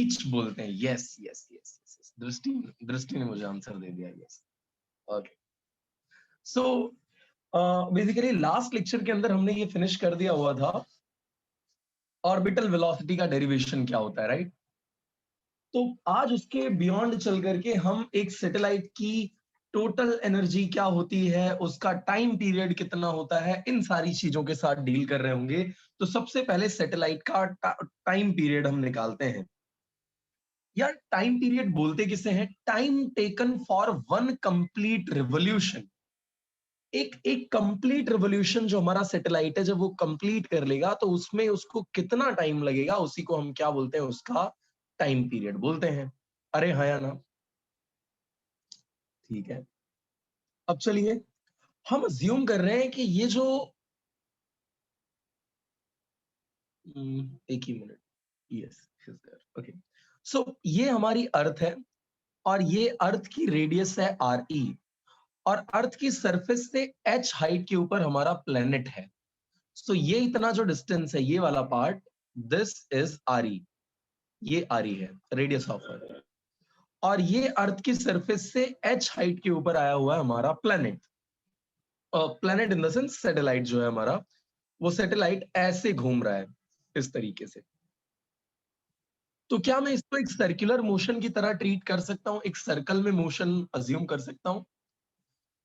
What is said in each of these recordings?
Reach बोलते हैं। Yes yes yes, दृष्टि दृष्टि ने मुझे आंसर दे दिया। Yes, okay. So basically last lecture के अंदर हमने ये फिनिश कर दिया हुआ था, ऑर्बिटल वेलोसिटी का डेरिवेशन क्या होता है, राइट। तो आज उसके बियॉन्ड चल करके हम एक सैटेलाइट की टोटल एनर्जी क्या होती है, उसका टाइम पीरियड कितना होता है, इन सारी चीजों के साथ डील कर रहे होंगे। तो सबसे पहले सैटेलाइट का टाइम पीरियड हम निकालते हैं। यार टाइम पीरियड बोलते किसे हैं? Time taken for one complete revolution. एक एक कंप्लीट रिवॉल्यूशन जो हमारा सैटेलाइट है, जब वो कंप्लीट कर लेगा तो उसमें उसको कितना टाइम लगेगा, उसी को हम क्या बोलते हैं? उसका टाइम पीरियड बोलते हैं। अरे हाँ या ना? ठीक है। अब चलिए हम अज्यूम कर रहे हैं कि ये जो एक ही मिनट, यस ओके। सो ये हमारी अर्थ है और ये अर्थ की रेडियस है आर ई, और अर्थ की सरफेस से एच हाइट के ऊपर हमारा प्लेनेट है। सो ये इतना जो डिस्टेंस है, ये वाला part, this is R E, ये आर ई है, रेडियस ऑफ अर्थ। और ये अर्थ की सरफेस से एच हाइट के ऊपर आया हुआ है हमारा planet. Planet in the sense satellite जो है हमारा, वो सैटेलाइट ऐसे घूम रहा है इस तरीके से। तो क्या मैं इसको एक सर्कुलर मोशन की तरह ट्रीट कर सकता हूं, एक सर्कल में मोशन अज्यूम कर सकता हूं?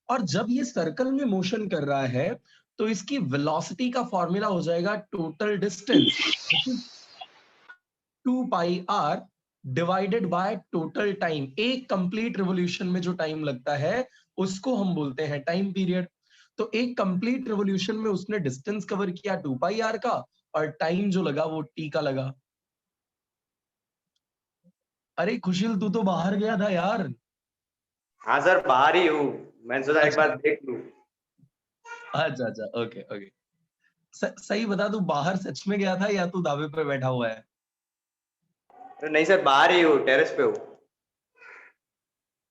और जब ये सर्कल में मोशन कर रहा है तो इसकी वेलोसिटी का फॉर्मूला हो जाएगा total distance, 2 pi are divided by total time. एक कंप्लीट रिवॉल्यूशन में जो टाइम लगता है उसको हम बोलते हैं टाइम पीरियड। तो एक कंप्लीट रिवॉल्यूशन में उसने डिस्टेंस कवर किया 2 पाई आर का, और टाइम जो लगा वो टी का लगा। अरे खुशील, तू तो बाहर गया था यार। हाँ सर, बाहर ही हूँ, मैंने सोचा एक अच्छा बार देख लूं। अच्छा अच्छा, ओके ओके। सही बता, तू बाहर सच में गया था या तू दावे पे बैठा हुआ है? नहीं सर, बाहर ही हूँ, टेरेस पे हूँ।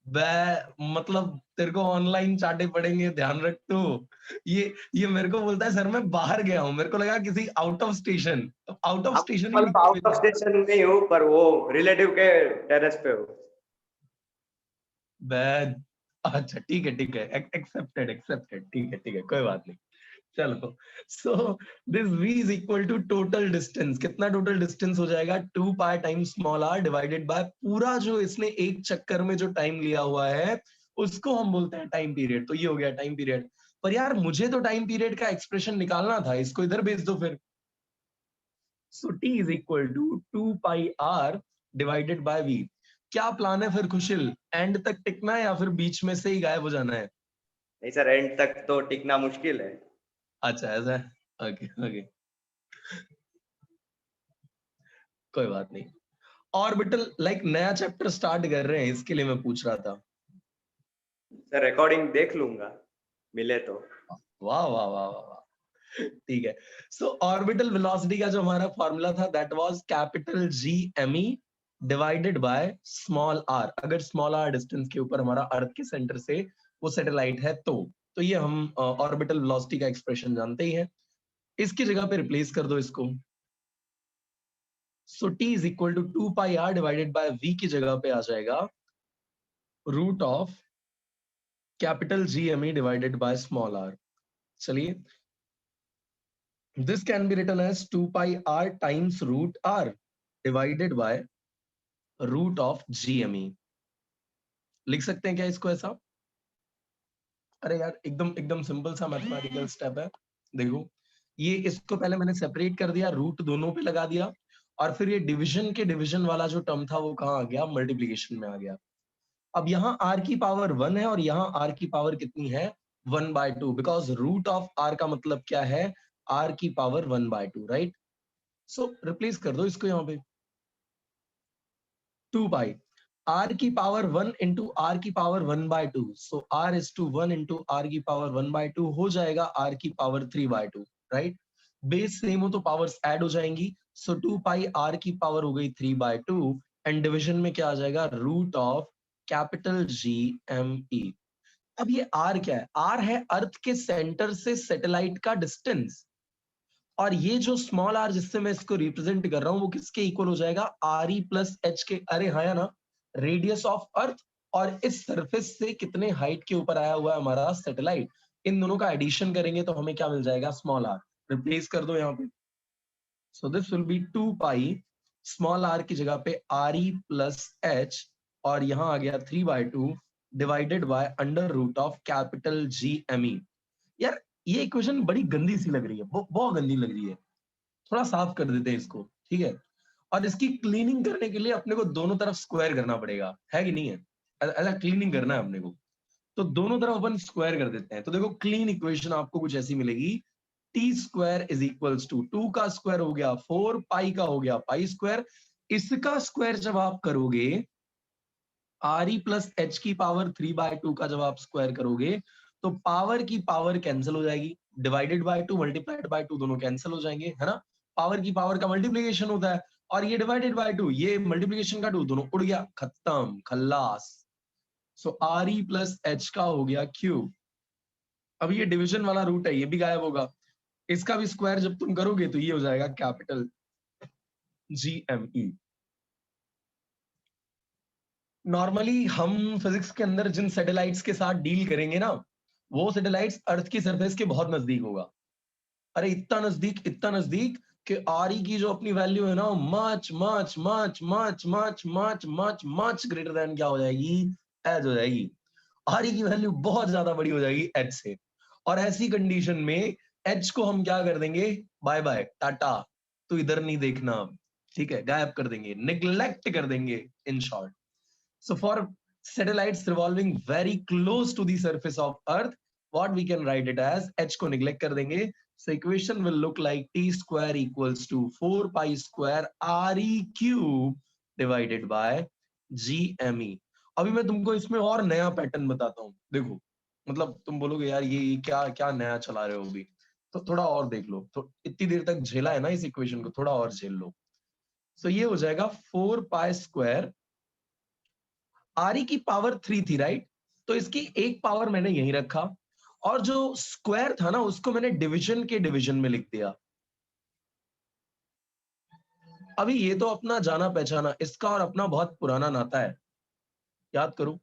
मतलब तेरे को ऑनलाइन चाटे पड़ेंगे, ध्यान रख तू। ये मेरे को बोलता है सर मैं बाहर गया हूँ, मेरे को लगा किसी out of station. Out of station ही मतलब निकल आउट ऑफ स्टेशन नहीं हूँ, पर वो रिलेटिव के टेरेस पे हूँ। मैं अच्छा ठीक है, एक्सेप्टेड एक्सेप्टेड, ठीक है, कोई बात नहीं। चलो, so this v is equal to total distance. कितना टोटल डिस्टेंस हो जाएगा? 2 pi times small r divided by पूरा जो इसने एक चक्कर में जो टाइम लिया हुआ है उसको हम बोलते हैं टाइम पीरियड। तो ये हो गया टाइम पीरियड। पर यार मुझे तो टाइम पीरियड का एक्सप्रेशन निकालना था, इसको इधर भेज दो फिर। So t is equal to 2 pi are divided by v। क्या प्लान है फिर खुशिल? एंड तक टिकना है या फिर बीच में से ही गायब हो जाना है? नहीं सर, एंड तक तो टिकना मुश्किल है। अच्छा ऐसा है, ओके ओके, कोई बात नहीं। ऑर्बिटल लाइक नया चैप्टर स्टार्ट कर रहे हैं, इसके लिए मैं पूछ रहा था। सर रिकॉर्डिंग देख लूंगा, मिले तो। वाह वाह वाह वाह वाह, ठीक है। सो ऑर्बिटल वेलोसिटी का जो हमारा फॉर्मूला था that was capital G M E divided by small r. अगर स्मॉल आर डिस्टेंस के ऊपर हमारा अर्थ के सेंटर से वो सैटेलाइट है तो ये हम ऑर्बिटल वेलोसिटी का एक्सप्रेशन जानते ही है। इसकी जगह पे रिप्लेस कर दो इसको। So T is equal to 2 pi are divided by V की जगह पे आ जाएगा root of capital G M E divided by small R. चलिए, this can be written as 2 pi r times root r divided by root of gme। लिख सकते हैं क्या इसको ऐसा? अरे यार एकदम एकदम सिंपल सा मैथमेटिकल स्टेप है। देखो, ये इसको पहले मैंने सेपरेट कर दिया, रूट दोनों पे लगा दिया, और फिर ये डिवीजन के डिवीजन वाला जो टर्म था वो कहाँ आ गया? मल्टीप्लीकेशन में आ गया। अब यहाँ r की पावर 1 है और यहाँ r की पावर कितनी है? 1/2, बिकॉज रूट ऑफ r का मतलब क्या है? r की पावर 1/2, राइट। सो रिप्लेस कर दो इसको यहाँ पे। 2 पाई r की पावर 1 इंटू आर की power 1/2, so r is to 1 into r की पावर 1/2 हो जाएगा r की पावर 3/2, राइट। बेस सेम हो तो पावर्स ऐड हो जाएंगी। सो 2 पाई r की पावर हो गई 3/2, एंड डिवीजन में क्या आ जाएगा? Root of capital G M E. अब ये r क्या है? r है अर्थ के सेंटर से सैटेलाइट का डिस्टेंस। और ये जो स्मॉल आर जिससे मैं इसको रिप्रेजेंट कर रहा हूं वो किसके इक्वल हो जाएगा, आर ई प्लस एच के, अरे हाँ या ना, रेडियस ऑफ अर्थ और इस सरफेस से कितने हाइट के ऊपर आया हुआ है हमारा सैटेलाइट, इन दोनों का एडिशन करेंगे तो हमें क्या मिल जाएगा, स्मॉल आर। रिप्लेस कर दो यहाँ पे, so this will be 2 pi small r की जगह पे आर ई प्लस एच, और यहाँ आ गया 3/2 divided by under root of capital G M E. यार ये इक्वेशन बड़ी गंदी सी लग रही है, बहुत गंदी लग रही है, थोड़ा साफ कर देते हैं इसको, ठीक है। और इसकी क्लीनिंग करने के लिए अपने को दोनों तरफ स्क्वायर करना पड़ेगा, है कि नहीं है, ऐसा क्लीनिंग करना है अपने को, तो दोनों तरफ अपन स्क्वायर कर देते हैं। तो देखो क्लीन इक्वेशन आपको कुछ ऐसी मिलेगी, T square is equals to 2 का स्क्वायर हो गया 4, पाई का हो गया पाई स्क्वायर, इसका स्क्वायर जब आप करोगे आर ई प्लस एच की पावर 3/2 का जब आप स्क्वायर करोगे तो पावर की पावर कैंसिल हो जाएगी, डिवाइडेड बाय 2 मल्टीप्लाइड बाय 2 दोनों कैंसिल हो जाएंगे, है ना। पावर की पावर का मल्टीप्लीकेशन होता है, और ये डिवाइडेड बाय 2 ये मल्टीप्लीकेशन का 2 दोनों उड़ गया, खत्म खल्लास। सो आर ई प्लस एच का हो गया क्यूब। अब ये डिवीजन वाला रूट है, ये भी गायब होगा, इसका भी स्क्वायर जब तुम करोगे तो ये हो जाएगा capital G M E. Normally हम फिजिक्स के अंदर जिन सैटेलाइट्स के साथ डील करेंगे ना, वो सैटेलाइट्स अर्थ की सरफेस के बहुत नजदीक होगा, अरे इतना नजदीक कि आर ई की जो अपनी वैल्यू है ना, much much much much much much much much greater than क्या हो जाएगी, एच हो जाएगी। आर ई की वैल्यू बहुत ज्यादा बड़ी हो जाएगी एच से, और ऐसी कंडीशन में एच को हम क्या कर देंगे, बाय बाय टाटा, तो इधर नहीं देखना अब, ठीक है, गायब कर देंगे, निग्लेक्ट कर देंगे in short. So for satellites revolving very close to the surface of Earth, what we can write it as, h को neglect कर देंगे, so equation will look like t square equals to 4 pi square re cube divided by gme। अभी मैं तुमको इसमें और नया pattern बताता हूँ, देखो मतलब तुम बोलोगे यार ये क्या क्या नया चला रहे हो अभी, तो थोड़ा और देख लो, तो इतनी देर तक झेला है ना इस इक्वेशन को, थोड़ा और झेल लो। सो ये हो जाएगा 4 पाई स्क्वायर, आर ई की पावर 3 थी राइट, तो इसकी एक पावर मैंने यहीं रखा, और जो स्क्वायर था ना उसको मैंने डिवीजन के डिवीजन में लिख दिया। अभी ये तो अपना जाना पहचाना, इसका और अपना बहुत पुराना नाता है, याद करो,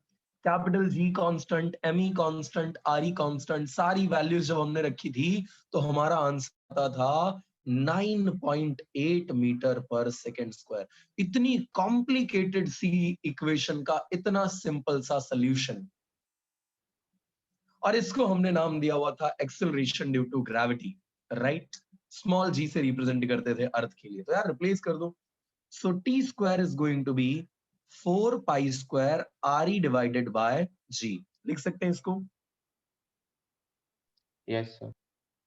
capital G constant, M E constant, R E constant, सारी वैल्यूज जब हमने रखी थी तो हमारा आंसर आता था 9.8 मीटर पर सेकेंड स्क्वायर। इतनी कॉम्प्लिकेटेड सी इक्वेशन का इतना सिंपल सा सोल्यूशन, और इसको हमने नाम दिया हुआ था acceleration due to gravity, right, small G से रिप्रेजेंट करते थे अर्थ के लिए, तो यार रिप्लेस कर दो। So T square is going to be 4 pi square R E divided by G, लिख सकते हैं इसको। Yes sir.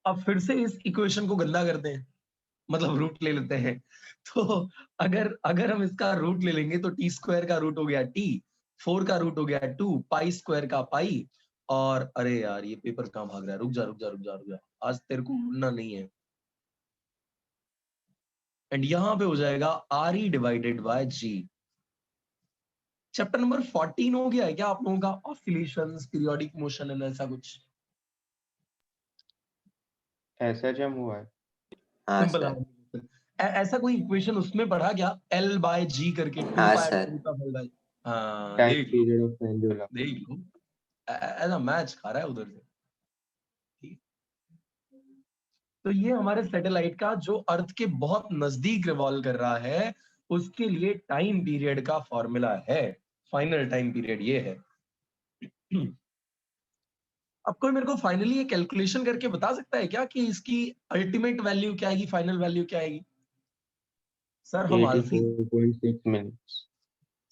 अब फिर से इस इक्वेशन को गंदा करते हैं, मतलब रूट ले लेते हैं, तो अगर अगर हम इसका रूट ले लेंगे तो टी स्क्वायर का रूट हो गया टी, 4 का रूट हो गया 2, पाई स्क्वायर का पाई, और अरे यार ये पेपर कहाँ भाग रहा है, रुक जा रुक जा रुक जा रुक जा, आज तेरे को उड़ना नहीं है, एंड यहां पे हो जाएगा R E divided by G. Chapter number 14 हो गया है क्या आप लोगों का, ऑसिलेशंस, पीरियोडिक मोशन एंड ऐसा कुछ एसएचएम हुआ है। हाँ सिंपल। सर। ऐसा कोई इक्वेशन उसमें पढ़ा क्या, एल बाय जी करके, 2 हाँ pi sir. Root of L by, हाँ टाइम देख लो पीरियड ऑफ पेंडुलम। देख लो, ऐसा मैच खा रहा है उधर से, ठीक। तो ये हमारे सैटेलाइट का जो अर्थ के बहुत नजदीक रिवॉल्व कर रहा है उसके लिए टाइम पीरियड का फॉर्मूला है, फाइनल टाइम पीरियड ये है। अब कोई मेरे को फाइनली ये कैलकुलेशन करके बता सकता है क्या कि इसकी अल्टीमेट वैल्यू क्या आएगी, फाइनल वैल्यू क्या आएगी? सर हम आलसी, 84.6 मिनट्स।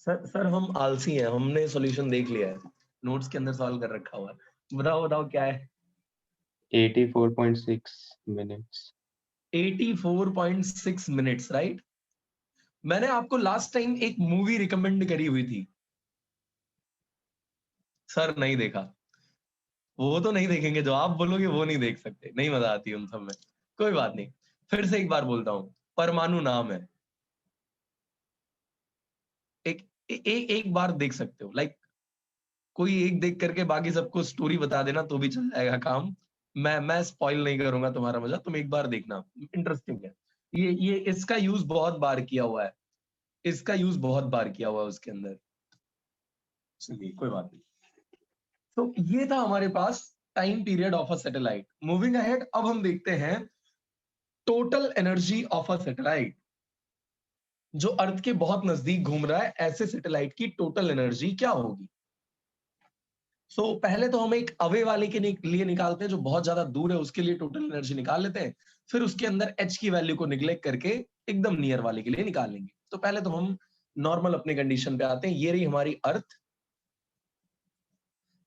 सर हम आलसी हैं, हमने सॉल्यूशन देख लिया है, नोट्स के अंदर सॉल्व कर रखा हुआ है, बताओ बताओ क्या है? 84.6 मिनट्स। 84.6 minutes, right. मैंने आपको लास्ट टाइम एक मूवी रिकमेंड करी हुई थी, सर नहीं देखा, वो तो नहीं देखेंगे, जो आप बोलोगे वो नहीं देख सकते, नहीं मजा आती उन सब में, कोई बात नहीं, फिर से एक बार बोलता हूं, परमाणु नाम है, एक बार देख सकते हो, लाइक कोई एक देख करके बाकी सबको स्टोरी बता देना तो भी चल जाएगा काम, मैं स्पॉइल नहीं करूंगा तुम्हारा मजा, तुम एक बार देखना, इंटरेस्टिंग है। ये इसका यूज बहुत बार किया हुआ है, इसका यूज बहुत बार किया हुआ है उसके अंदर। चलिए कोई बात नहीं। तो ये था हमारे पास time period of a satellite. Moving ahead, अब हम देखते हैं total energy of a satellite. जो अर्थ के बहुत नजदीक घूम रहा है, ऐसे सैटेलाइट की टोटल एनर्जी क्या होगी। पहले तो हम एक अवे वाले के लिए निकालते हैं, जो बहुत ज्यादा दूर है उसके लिए टोटल एनर्जी निकाल लेते हैं, फिर उसके अंदर एच की वैल्यू को निगलेक्ट करके एकदम नियर वाले के लिए निकाल लेंगे। तो पहले तो हम नॉर्मल अपने कंडीशन पे आते हैं। ये रही हमारी अर्थ,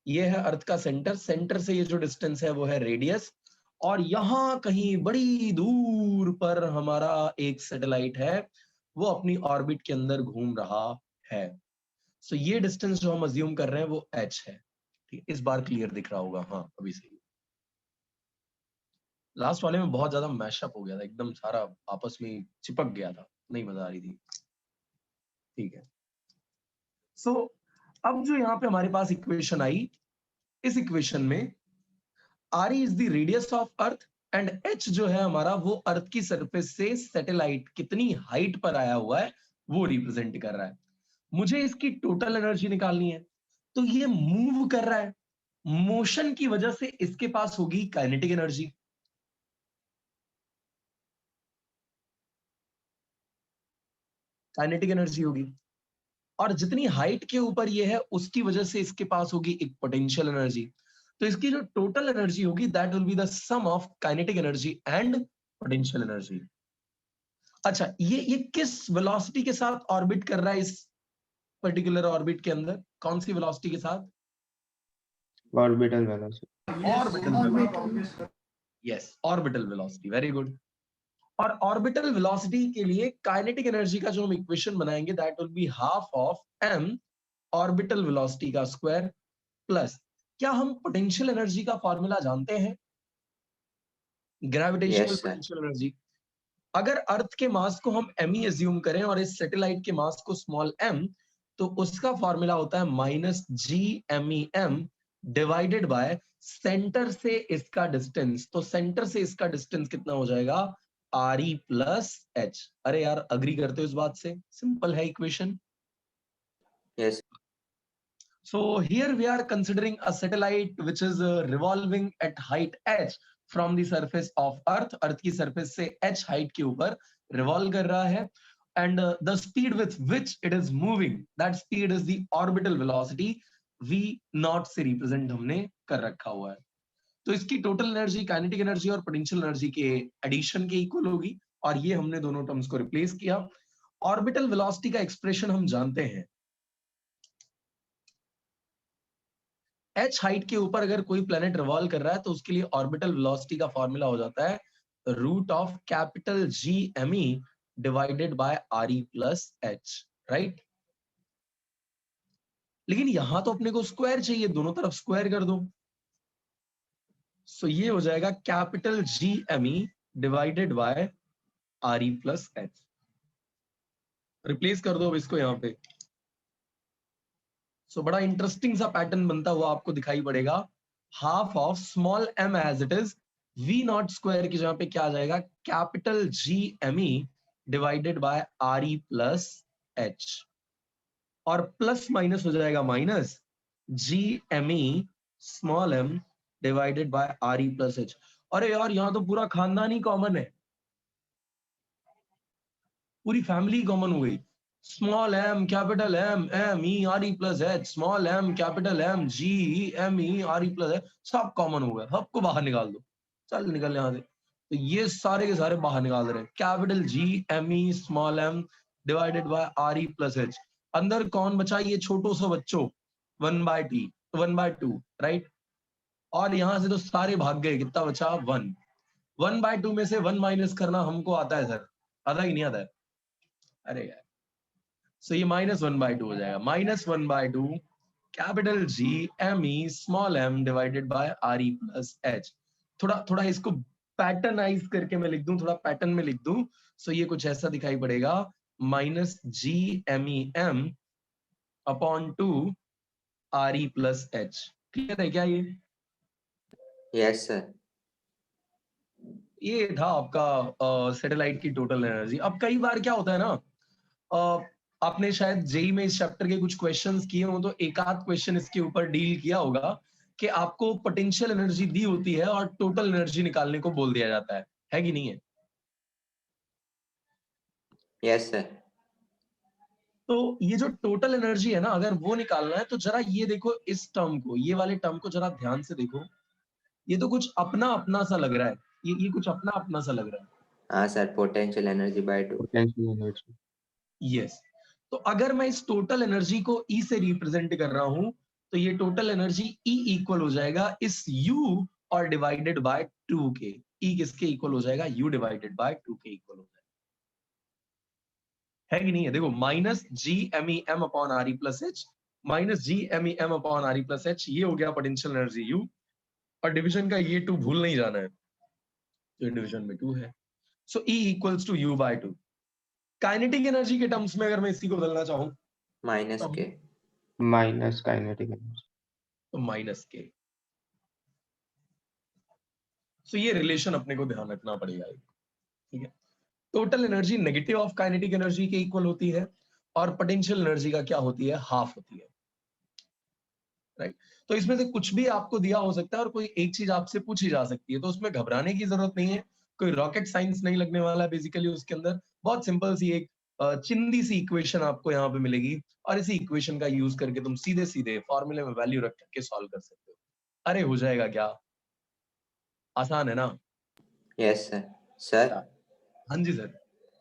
ये है अर्थ का सेंटर, सेंटर से ये जो डिस्टेंस है वो है रेडियस, और यहां कहीं बड़ी दूर पर हमारा एक सैटेलाइट है, वो अपनी ऑर्बिट के अंदर घूम रहा है। ये डिस्टेंस जो हम अज्यूम कर रहे हैं वो h है। ठीक, इस बार क्लियर दिख रहा होगा, हाँ अभी सही। लास्ट वाले में बहुत ज्यादा मैशअप हो गया था, एकदम सारा आपस में चिपक गया था, नहीं मजा आ रही थी। ठीक है। अब जो यहाँ पे हमारे पास इक्वेशन आई, इस इक्वेशन में RE is the radius of earth and h जो है हमारा, वो अर्थ की सरफेस से सैटेलाइट कितनी हाइट पर आया हुआ है वो रिप्रेजेंट कर रहा है। मुझे इसकी टोटल एनर्जी निकालनी है। तो ये मूव कर रहा है, मोशन की वजह से इसके पास होगी काइनेटिक एनर्जी। काइनेटिक एनर्जी होगी, और जितनी हाइट के ऊपर ये है उसकी वजह से इसके पास होगी एक पोटेंशियल एनर्जी। तो इसकी जो टोटल एनर्जी होगी that will be the sum of kinetic energy and potential energy. अच्छा, ये किस वेलोसिटी के साथ ऑर्बिट कर रहा है इस पर्टिकुलर ऑर्बिट के अंदर, कौन सी वेलोसिटी के साथ? Orbital velocity. Orbital, yes orbital velocity, very good. और ऑर्बिटल वेलोसिटी के लिए काइनेटिक एनर्जी का जो हम इक्वेशन बनाएंगे that will be half of m orbital velocity का स्क्वायर प्लस, क्या हम पोटेंशियल एनर्जी का फॉर्मूला जानते हैं? Gravitational yes sir. Potential energy. अगर अर्थ के मास को हम m ही एज्यूम करें और इस सैटेलाइट के मास को स्मॉल m, तो उसका फॉर्मूला होता है -GMEM डिवाइडेड बाय सेंटर से इसका डिस्टेंस। तो सेंटर से इसका डिस्टेंस कितना हो जाएगा? RE plus h। अरे यार, अग्री करते हो इस बात से? सिंपल है equation. Yes. So here we are considering a satellite which is revolving at height h from the surface of Earth. Earth की surface से h height के ऊपर revolve कर रहा है, and the speed with which it is moving, that speed is the orbital velocity v naught से represent हमने कर रखा हुआ है। तो इसकी टोटल एनर्जी काइनेटिक एनर्जी और पोटेंशियल एनर्जी के एडिशन के इक्वल होगी, और ये हमने दोनों टर्म्स को रिप्लेस किया। ऑर्बिटल वेलोसिटी का एक्सप्रेशन हम जानते हैं, h हाइट के ऊपर अगर कोई प्लेनेट रिवॉल्व कर रहा है तो उसके लिए ऑर्बिटल वेलोसिटी का फॉर्मूला हो जाता है root of capital GME divided by RE plus h, right. लेकिन यहां तो अपने को स्क्वायर चाहिए, दोनों तरफ स्क्वायर कर दो। ये हो जाएगा capital GME divided by RE plus h। Replace कर दो अब इसको यहाँ पे। बड़ा इंटरेस्टिंग सा पैटर्न बनता हुआ आपको दिखाई पड़ेगा। Half of small m as it is, v naught square की जगह पे क्या आ जाएगा? Capital GME divided by RE plus h, और प्लस माइनस हो जाएगा minus GME small m divided by RE plus h। अरे यार, यहाँ तो पूरा खानदान ही कॉमन है, पूरी फैमिली कॉमन हो गई। Small m capital M E RE plus h, small m capital M GME RE plus h, सब कॉमन हो गया, सबको बाहर निकाल दो। चल निकल यहाँ से। तो ये सारे के सारे बाहर निकाल रहे हैं, capital GME small m divided by RE plus h। अंदर कौन बचा? ये छोटो सा बच्चों, 1/2, राइट। और यहां से तो सारे भाग गए, कितना बचा? 1। 1/2 में से 1 माइनस करना हमको आता है सर, आता कि नहीं आता है? अरे यार, ये -1/2 हो जाएगा, -1/2 capital GME small m divided by RE plus h। थोड़ा इसको पैटर्नाइज करके मैं लिख दूं, थोड़ा पैटर्न में लिख दूं, ये कुछ ऐसा दिखाई पड़ेगा, -GMEM upon 2 RE plus h। Clear है क्या ये? Yes sir. ये था आपका सैटेलाइट की टोटल एनर्जी। अब कई बार क्या होता है ना, अ, आपने शायद जेई में इस चैप्टर के कुछ क्वेश्चंस किए हो, तो एक आध क्वेश्चन इसके ऊपर डील किया होगा कि आपको पोटेंशियल एनर्जी दी होती है और टोटल एनर्जी निकालने को बोल दिया जाता है कि नहीं है? Yes sir. तो ये जो टोटल एनर्जी है ना, अगर वो निकालना है तो जरा ये देखो, इस टर्म को, ये वाले टर्म को जरा ध्यान से देखो। ये तो कुछ अपना अपना सा लग रहा है, ये कुछ अपना अपना सा लग रहा है। हाँ sir, potential energy by 2। Potential energy. Yes. तो अगर मैं इस टोटल एनर्जी को ई से रिप्रेजेंट कर रहा हूं, तो ये टोटल एनर्जी ई इक्वल हो जाएगा इस यू और डिवाइडेड बाय 2 के। ई किसके इक्वल हो जाएगा? यू डिवाइडेड बाय 2 के इक्वल हो जाएगा, है कि नहीं है? देखो, minus G M E M upon R E plus H, minus G M E M upon R E plus H, ये हो गया पोटेंशियल एनर्जी यू। और डिवीजन का ये 2 भूल नहीं जाना है, तो डिवीजन में 2 है। So E equals to U by 2। Kinetic energy के टर्म्स में अगर मैं इसी को बदलना चाहूं माइनस के। Minus kinetic energy. तो माइनस के। सो ये रिलेशन अपने को ध्यान रखना पड़ेगा, ठीक है? Total energy negative of kinetic energy के इक्वल होती है और पोटेंशियल एनर्जी का क्या होती है? हाफ होती है, राइट? तो इसमें से कुछ भी आपको दिया हो सकता है और कोई एक चीज आपसे पूछी जा सकती है, तो उसमें घबराने की जरूरत नहीं है। कोई रॉकेट साइंस नहीं लगने वाला है बेसिकली उसके अंदर। बहुत सिंपल सी एक चिंदी सी इक्वेशन आपको यहाँ पे मिलेगी और इसी इक्वेशन का यूज करके तुम सीधे सीधे फॉर्मूले में वैल्यू रख के सॉल्व कर सकते हो। अरे हो जाएगा क्या? आसान है ना? Yes sir. सर। हाँ जी सर।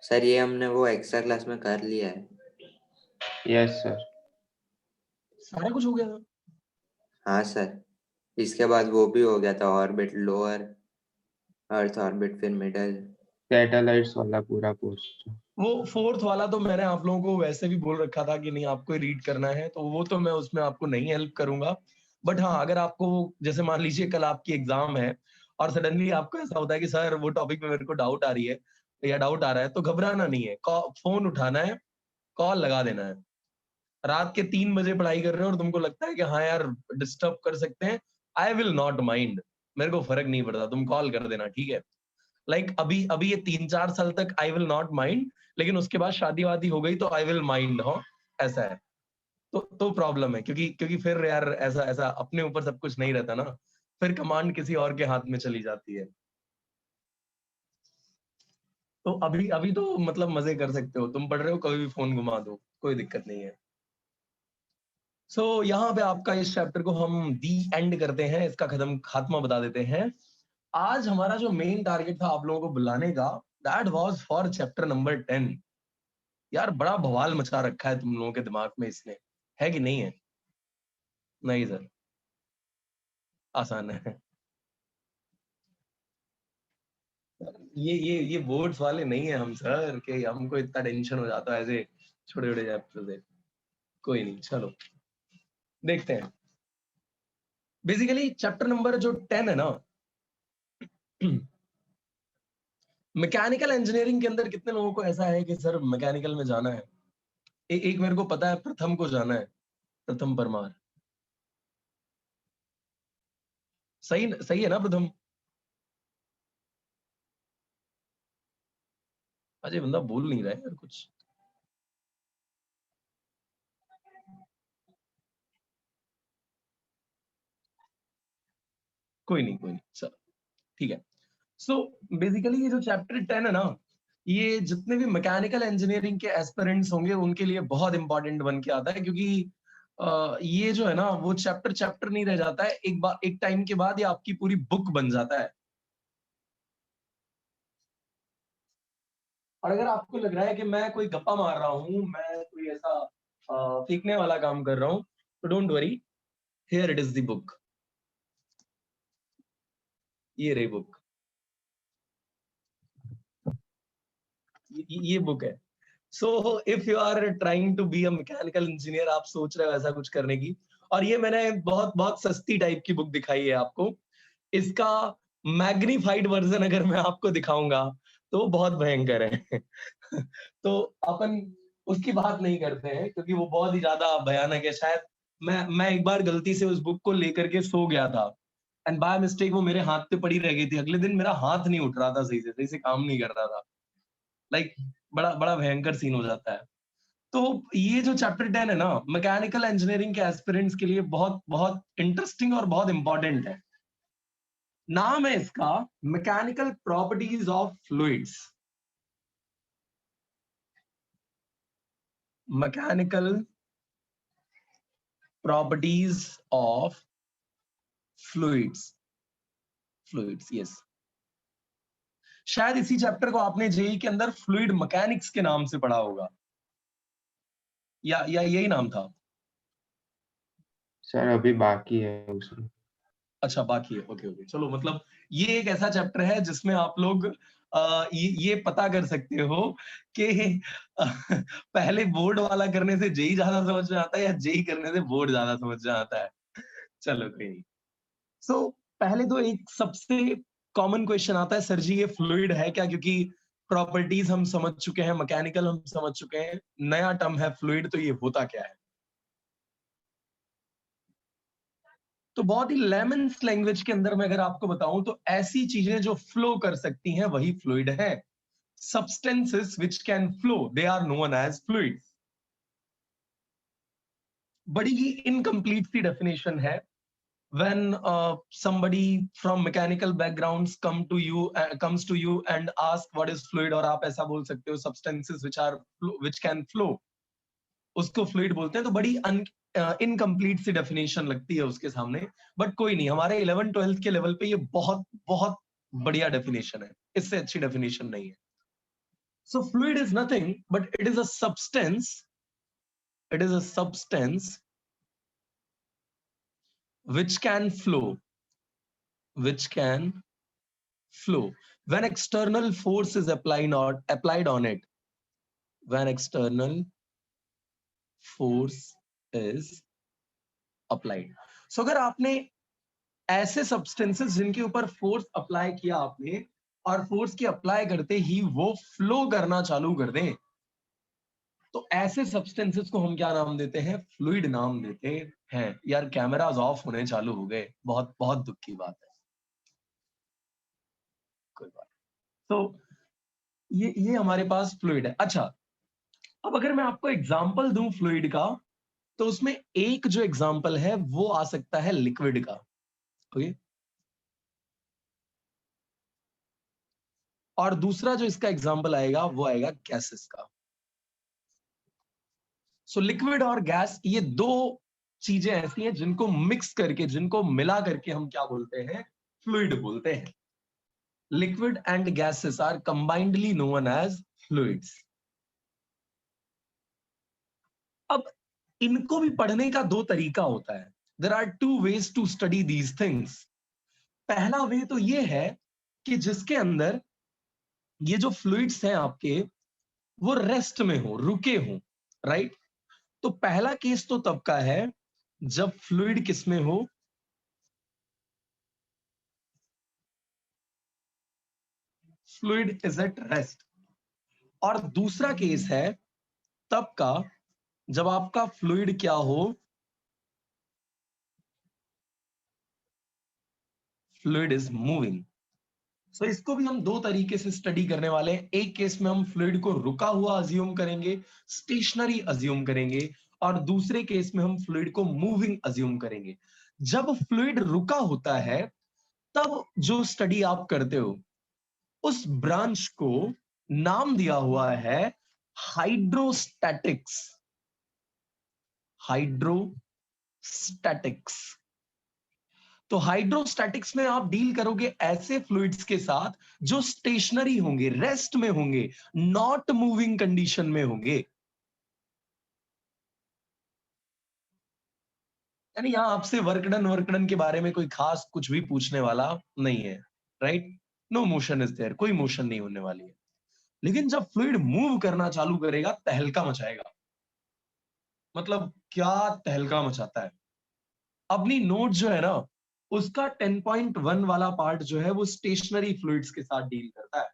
सर ये हमने वो एक्स्ट्रा क्लास में कर लिया है। Yes, sir. सारा कुछ हो गया था। हाँ सर, इसके बाद वो भी हो गया था, ऑर्बिट लोअर, अर्थ ऑर्बिट, फिर मिडल। Satellites वाला पूरा कोर्स. वो फोर्थ वाला तो मैंने आप लोगों को वैसे भी बोल रखा था कि नहीं आपको रीड करना है, तो वो तो मैं उसमें आपको नहीं हेल्प करूंगा। बट हाँ, अगर आपको, जैसे मान लीजिए कल आपकी एग्जाम है और सडनली आपको ऐसा होता है कि सर वो टॉपिक में मेरे को डाउट आ रही है या डाउट आ रहा है, तो घबराना नहीं है। फोन उठाना है, कॉल लगा देना है। रात के 3 बजे पढ़ाई कर रहे हो और तुमको लगता है कि हाँ यार डिस्टर्ब कर सकते हैं, आई विल नॉट माइंड, मेरे को फर्क नहीं पड़ता, तुम कॉल कर देना, ठीक है? लाइक अभी अभी ये 3-4 साल तक आई विल नॉट माइंड, लेकिन उसके बाद शादी वादी हो गई तो आई विल माइंड, हो ऐसा है। तो प्रॉब्लम है, क्योंकि क्योंकि फिर यार ऐसा ऐसा अपने ऊपर सब कुछ नहीं रहता ना, फिर कमांड किसी और के हाथ में चली जाती है। तो अभी अभी तो मतलब मजे कर सकते हो, तुम पढ़ रहे हो कभी भी फोन घुमा दो, कोई दिक्कत नहीं है। सो यहाँ पे आपका इस चैप्टर को हम दी एंड करते हैं, इसका खात्मा बता देते हैं। आज हमारा जो मेन टारगेट था आप लोगों को बुलाने का, that was for chapter number 10। यार बड़ा बवाल मचा रखा है तुम लोगों के दिमाग में इसने, है कि नहीं है? नहीं सर, आसान है। ये बोर्ड्स वाले नहीं है हम सर, कि हमको इतना टेंशन हो जाता है ऐसे छोटे छोटे चैप्टर से। कोई नहीं, चलो देखते हैं। बेसिकली चैप्टर नंबर जो 10 है ना, मैकेनिकल इंजीनियरिंग के अंदर कितने लोगों को ऐसा है कि सर मैकेनिकल में जाना है? एक मेरे को पता है, प्रथम को जाना है, प्रथम परमार। सही सही है ना प्रथम? अजय बंदा बोल नहीं रहा है यार कुछ। कोई नहीं कोई नहीं, चलो ठीक है। सो बेसिकली ये जो चैप्टर 10 है ना, ये जितने भी मैकेनिकल इंजीनियरिंग के एस्पिरेंट्स होंगे उनके लिए बहुत इंपॉर्टेंट बन के आता है, क्योंकि ये जो है ना, वो चैप्टर चैप्टर नहीं रह जाता है, एक बार एक टाइम के बाद ये आपकी पूरी बुक बन जाता है। और अगर आपको लग रहा है कि मैं कोई गप्पा मार रहा हूँ, मैं कोई ऐसा फेंकने वाला काम कर रहा हूँ, तो don't worry, here it is the book. ये रही बुक, ये बुक है। So if you are trying to be a mechanical engineer, आप सोच रहे हो ऐसा कुछ करने की, और ये मैंने बहुत बहुत सस्ती टाइप की बुक दिखाई है आपको। इसका मैग्नीफाइड वर्जन अगर मैं आपको दिखाऊंगा तो बहुत भयंकर है। तो अपन उसकी बात नहीं करते हैं, क्योंकि वो बहुत ही ज्यादा भयानक है। शायद मैं एक बार गलती से उस बुक को लेकर के सो गया था, एंड बाय मिस्टेक वो मेरे हाथ पे पड़ी रह गई थी, अगले दिन मेरा हाथ नहीं उठ रहा था, सही से काम नहीं कर रहा था, लाइक बड़ा बड़ा भयंकर सीन हो जाता है। तो ये जो चैप्टर 10 है ना, मैकेनिकल इंजीनियरिंग के एस्पिरेंट्स के लिए बहुत बहुत इंटरेस्टिंग और बहुत इंपॉर्टेंट है। नाम है इसका mechanical properties of fluids. Mechanical properties of fluids, fluids, yes. शायद इसी चैप्टर को आपने जेई के अंदर फ्लूइड मैकेनिक्स के नाम से पढ़ा होगा, या यही नाम था? सर अभी बाकी है उसमें। अच्छा बाकी है, ओके ओके, चलो, मतलब ये एक ऐसा चैप्टर है जिसमें आप लोग ये पता कर सकते हो कि पहले बोर्ड वाला करने से जेई ज्यादा समझ में आता है या जेई करने से बोर्ड ज्यादा समझ में आता है। चलो कोई नहीं। सो पहले तो एक सबसे कॉमन क्वेश्चन आता है, सर जी ये फ्लूइड है क्या? क्योंकि प्रॉपर्टीज हम समझ चुके हैं, मैकेनिकल हम समझ चुके हैं, नया टर्म है फ्लूइड, तो ये होता क्या है? तो बहुत ही लेमन्स लैंग्वेज के अंदर मैं अगर आपको बताऊं तो ऐसी चीजें जो फ्लो कर सकती हैं वही फ्लूइड है। Substances which can flow, they are known as fluids. बड़ी ही इनकम्प्लीट सी डेफिनेशन है। when somebody from mechanical backgrounds comes to you and ask what is fluid, और आप ऐसा बोल सकते हो substances which can flow, उसको fluid बोलते हैं। तो बड़ी इनकम्प्लीट सी डेफिनेशन लगती है उसके सामने, बट कोई नहीं, हमारे 11th-12th के लेवल पे ये बहुत बहुत बढ़िया डेफिनेशन है, इससे अच्छी डेफिनेशन नहीं है। So fluid is nothing but it is a substance, it is a substance which can flow, which can flow when external force is applied on it, when external force is applied। so अगर आपने ऐसे substances जिनके ऊपर force apply किया आपने, और force की apply करते ही वो फ्लो करना चालू कर दें, तो ऐसे सब्सटेंसेस को हम क्या नाम देते हैं? फ्लूइड नाम देते हैं। यार कैमरास ऑफ होने चालू हो गए, बहुत बहुत दुख की बात है, कोई बात। तो ये हमारे पास फ्लूइड है। अच्छा, अब अगर मैं आपको एग्जांपल दूं फ्लूइड का, तो उसमें एक जो एग्जांपल है वो आ सकता है लिक्विड का, ओके, और दूसरा जो इसका एग्जांपल आएगा वो आएगा गैसेस का। सो लिक्विड और गैस, ये दो चीजें ऐसी हैं जिनको मिक्स करके, जिनको मिला करके हम क्या बोलते हैं? फ्लूइड बोलते हैं। Liquid and gases are combinedly known as fluids. अब इनको भी पढ़ने का दो तरीका होता है। There are two ways to study these things. पहला वे तो ये है कि जिसके अंदर ये जो फ्लूइड्स हैं आपके, वो रेस्ट में हो, रुके हो, राइट? तो पहला केस तो तब का है जब फ्लूइड किसमें हो? Fluid is at rest. और दूसरा केस है तब का जब आपका फ्लूइड क्या हो? Fluid is moving. सो इसको भी हम दो तरीके से स्टडी करने वाले हैं। एक केस में हम फ्लूइड को रुका हुआ अज्यूम करेंगे, स्टेशनरी अज्यूम करेंगे, और दूसरे केस में हम फ्लूइड को मूविंग अज्यूम करेंगे। जब फ्लूइड रुका होता है तब जो स्टडी आप करते हो उस ब्रांच को नाम दिया हुआ है हाइड्रोस्टैटिक्स। हाइड्रोस्टैटिक्स। तो हाइड्रोस्टैटिक्स में आप डील करोगे ऐसे फ्लूइड्स के साथ जो स्टेशनरी होंगे, रेस्ट में होंगे, नॉट मूविंग कंडीशन में होंगे। यानी यहां आपसे वर्कडन के बारे में कोई खास कुछ भी पूछने वाला नहीं है, right? No motion is there, कोई मोशन नहीं होने वाली है। लेकिन जब फ्लूइड मूव करना चालू करेगा, तहलका मचाएगा। मतलब क्या तहलका मचाता है? अपनी नोट जो है ना, उसका 10.1 वाला पार्ट जो है वो स्टेशनरी फ्लूइड्स के साथ डील करता है,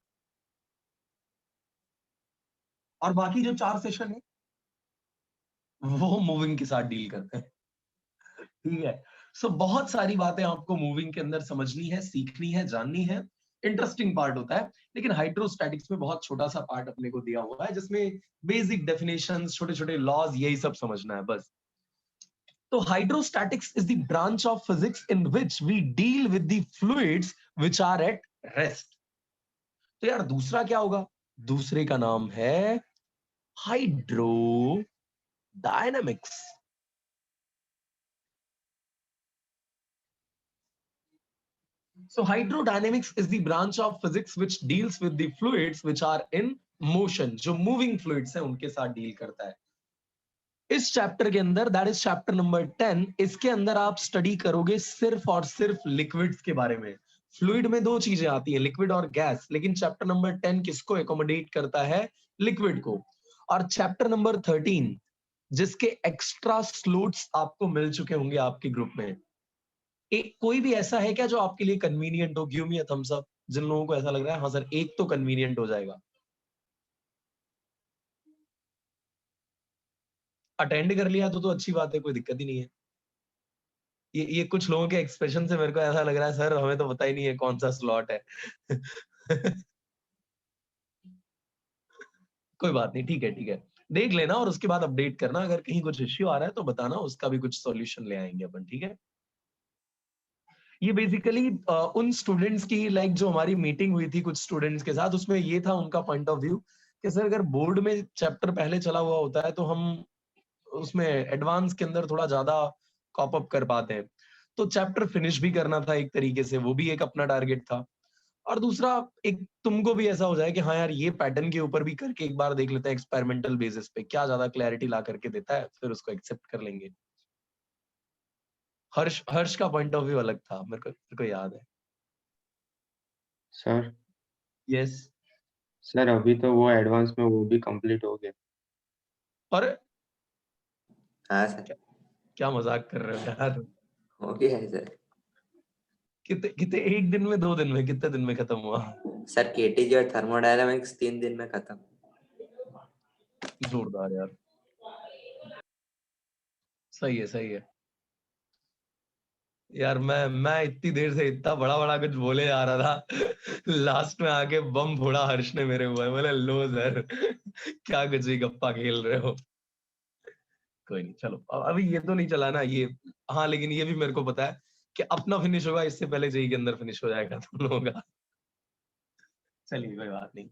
और बाकी जो 4 सेशन है वो मूविंग के साथ डील करते हैं, ठीक है? सो बहुत सारी बातें आपको मूविंग के अंदर समझनी है, सीखनी है, जाननी है। इंटरेस्टिंग पार्ट होता है, लेकिन हाइड्रोस्टैटिक्स में बहुत छोटा सा पार्ट अपने को दिया हुआ है जिसमें बेसिक डेफिनेशंस, छोटे छोटे लॉज, यही सब समझना है बस। तो hydrostatics is the branch of physics in which we deal with the fluids which are at rest. तो यार दूसरा क्या होगा? दूसरे का नाम है hydrodynamics. So hydrodynamics is the branch of physics which deals with the fluids which are in motion. जो moving fluids हैं उनके साथ डील करता है। इस चैप्टर के अंदर, दैट इज चैप्टर नंबर 10, इसके अंदर आप स्टडी करोगे सिर्फ और सिर्फ लिक्विड्स के बारे में। फ्लूइड में दो चीजें आती हैं, लिक्विड और गैस, लेकिन चैप्टर नंबर 10 किसको एकोमोडेट करता है? लिक्विड को। और चैप्टर नंबर 13 जिसके एक्स्ट्रा स्लोट्स आपको मिल चुके होंगे आपके ग्रुप में, एक कोई भी ऐसा है क्या जो आपके लिए कन्वीनियंट हो? Give me a thumbs up जिन लोगों को ऐसा लग रहा है हाँ सर एक तो कन्वीनियंट हो जाएगा। अटेंड कर लिया तो अच्छी बात है, कोई दिक्कत ही नहीं है। ये कुछ लोगों के एक्सप्रेशन से मेरे को ऐसा लग रहा है सर हमें तो पता ही नहीं है कौन सा स्लॉट है। कोई बात नहीं, ठीक है ठीक है, देख लेना और उसके बाद अपडेट करना। अगर कहीं कुछ इश्यू आ रहा है तो बताना, उसका भी कुछ सॉल्यूशन ले आएंगे अपन, ठीक है। ये बेसिकली उन स्टूडेंट्स की लाइक जो हमारी मीटिंग हुई थी कुछ स्टूडेंट्स के साथ, उसमें ये था उनका पॉइंट ऑफ व्यू कि सर अगर बोर्ड में चैप्टर पहले चला हुआ होता है तो हम उसमें एडवांस के अंदर थोड़ा ज्यादा कॉप अप कर पाते हैं। तो चैप्टर फिनिश भी करना था एक तरीके से, वो भी एक अपना टारगेट था। और दूसरा एक तुमको भी ऐसा हो जाए कि हाँ यार ये पैटर्न के ऊपर भी करके एक बार देख लेते हैं एक्सपेरिमेंटल बेसिस पे, क्या ज्यादा क्लैरिटी ला करके देता है, फिर उसको एक्सेप्ट कर लेंगे। हर्ष हर्ष का पॉइंट ऑफ व्यू अलग था, मेरे को याद है। Sir yes. सर अभी तो वो एडवांस में वो भी कंप्लीट हो गया। और हाँ सर, क्या मजाक कर रहे हो यार? हो गया है सर। कितने कितने, एक दिन में, 2 दिन में, कितने दिन में खत्म हुआ? सर केटीजी और थर्मोडायनामिक्स 3 दिन में खत्म। जोरदार यार, सही है सही है। यार मैं इतनी देर से इतना बड़ा बड़ा कुछ बोले जा रहा था, लास्ट में आके बम फोड़ा हर्ष ने मेरे ऊपर, बोले लो सर क्या कुछ ही गप्पा खेल रहे हो। कोई नहीं, चलो अभी ये तो नहीं चला ना ये। हाँ लेकिन ये भी मेरे को पता है कि अपना फिनिश होगा इससे पहले जेई के अंदर फिनिश हो जाएगा तुम लोगों का। चलिए कोई बात नहीं।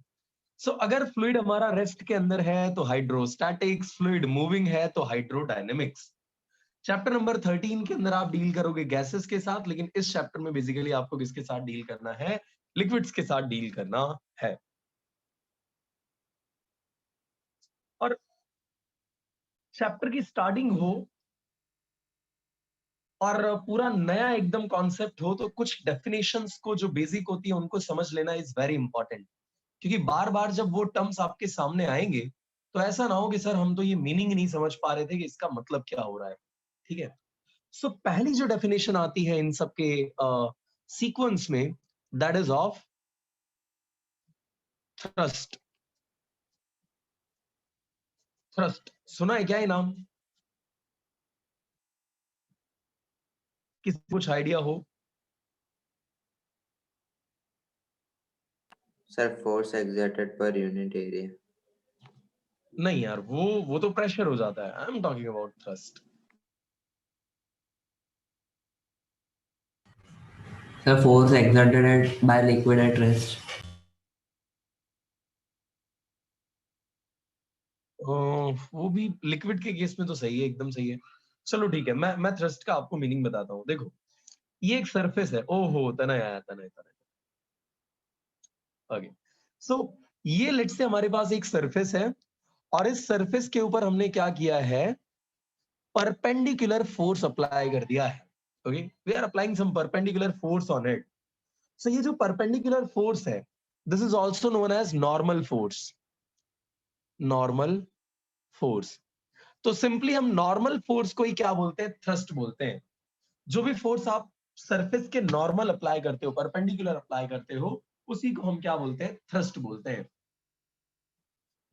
सो अगर फ्लूइड हमारा रेस्ट के अंदर है तो हाइड्रोस्टैटिक्स, फ्लूइड मूविंग है तो हाइड्रोडायनेमिक्स। चैप्टर नंबर 13 के अंदर आप डील करोगे गैसेस के साथ, लेकिन इस चैप्टर में बेसिकली आपको किसके साथ डील करना है? लिक्विड्स के साथ डील करना है। और चैप्टर की स्टार्टिंग हो और पूरा नया एकदम कॉन्सेप्ट हो तो कुछ डेफिनेशंस को जो बेसिक होती है उनको समझ लेना इज वेरी इंपॉर्टेंट। क्योंकि बार बार जब वो टर्म्स आपके सामने आएंगे तो ऐसा ना हो कि सर हम तो ये मीनिंग नहीं समझ पा रहे थे कि इसका मतलब क्या हो रहा है, ठीक है। सो पहली जो डेफिनेशन आती है इन सब के सीक्वेंस में, that is of thrust. Thrust सुना है क्या ये नाम? किसी कुछ आइडिया हो? Sir force exerted per unit area. नहीं यार, वो तो प्रेशर हो जाता है। I am talking about thrust. The force exerted by liquid at rest. वो भी लिक्विड के केस में तो सही है, एकदम सही है। चलो ठीक है, मैं थ्रस्ट का आपको मीनिंग बताता हूँ। देखो ये एक सरफेस है। ओहो तनय आया, तनय तनय। ओके, सो ये लेट्स से हमारे पास एक सरफेस है और इस सरफेस के ऊपर हमने क्या किया है? परपेंडिकुलर फोर्स अप्लाई कर दिया है। Okay, we are applying some perpendicular force on it. So ये जो परपेंडिकुलर फोर्स है, this is also known as normal force. Normal force. तो सिंपली हम नॉर्मल फोर्स को ही क्या बोलते हैं? थ्रस्ट बोलते हैं। जो भी फोर्स आप सरफेस के नॉर्मल अप्लाई करते हो, परपेंडिकुलर अप्लाई करते हो, उसी को हम क्या बोलते हैं? थ्रस्ट बोलते हैं।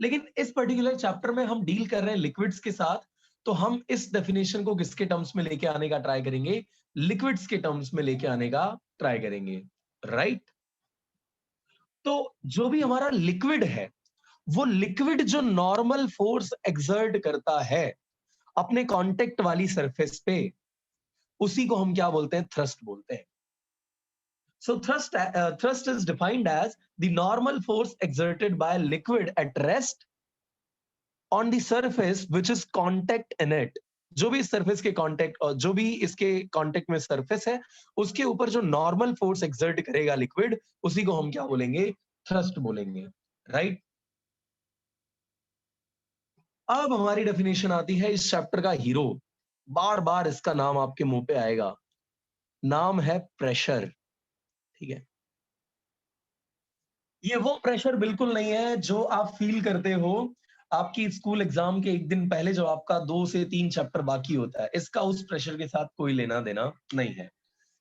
लेकिन इस पर्टिकुलर चैप्टर में हम डील कर रहे हैं लिक्विड्स के साथ, तो हम इस डेफिनेशन को किसके टर्म्स में लेके आने का ट्राई करेंगे? लिक्विड्स के टर्म्स में लेके आने का ट्राई करेंगे, राइट? तो जो भी हमारा लिक्विड है, वो लिक्विड जो नॉर्मल फोर्स एक्सर्ट करता है अपने कांटेक्ट वाली सरफेस पे, उसी को हम क्या बोलते हैं? थ्रस्ट बोलते हैं. So thrust is defined as the normal force exerted by a liquid at rest on the surface which is contact in it. जो भी सरफेस के कांटेक्ट और जो भी इसके कांटेक्ट में सरफेस है, उसके ऊपर जो नॉर्मल फोर्स एक्सर्ट करेगा लिक्विड, उसी को हम क्या बोलेंगे? थ्रस्ट बोलेंगे, राइट? अब हमारी डेफिनेशन आती है इस चैप्टर का हीरो, बार बार इसका नाम आपके मुंह पे आएगा, नाम है प्रेशर. ठीक है, ये वो प्रेशर बिल्कुल नहीं है जो आप फील करते हो आपकी स्कूल एग्जाम के एक दिन पहले, जब आपका 2 से 3 चैप्टर बाकी होता है. इसका उस प्रेशर के साथ कोई लेना देना नहीं है.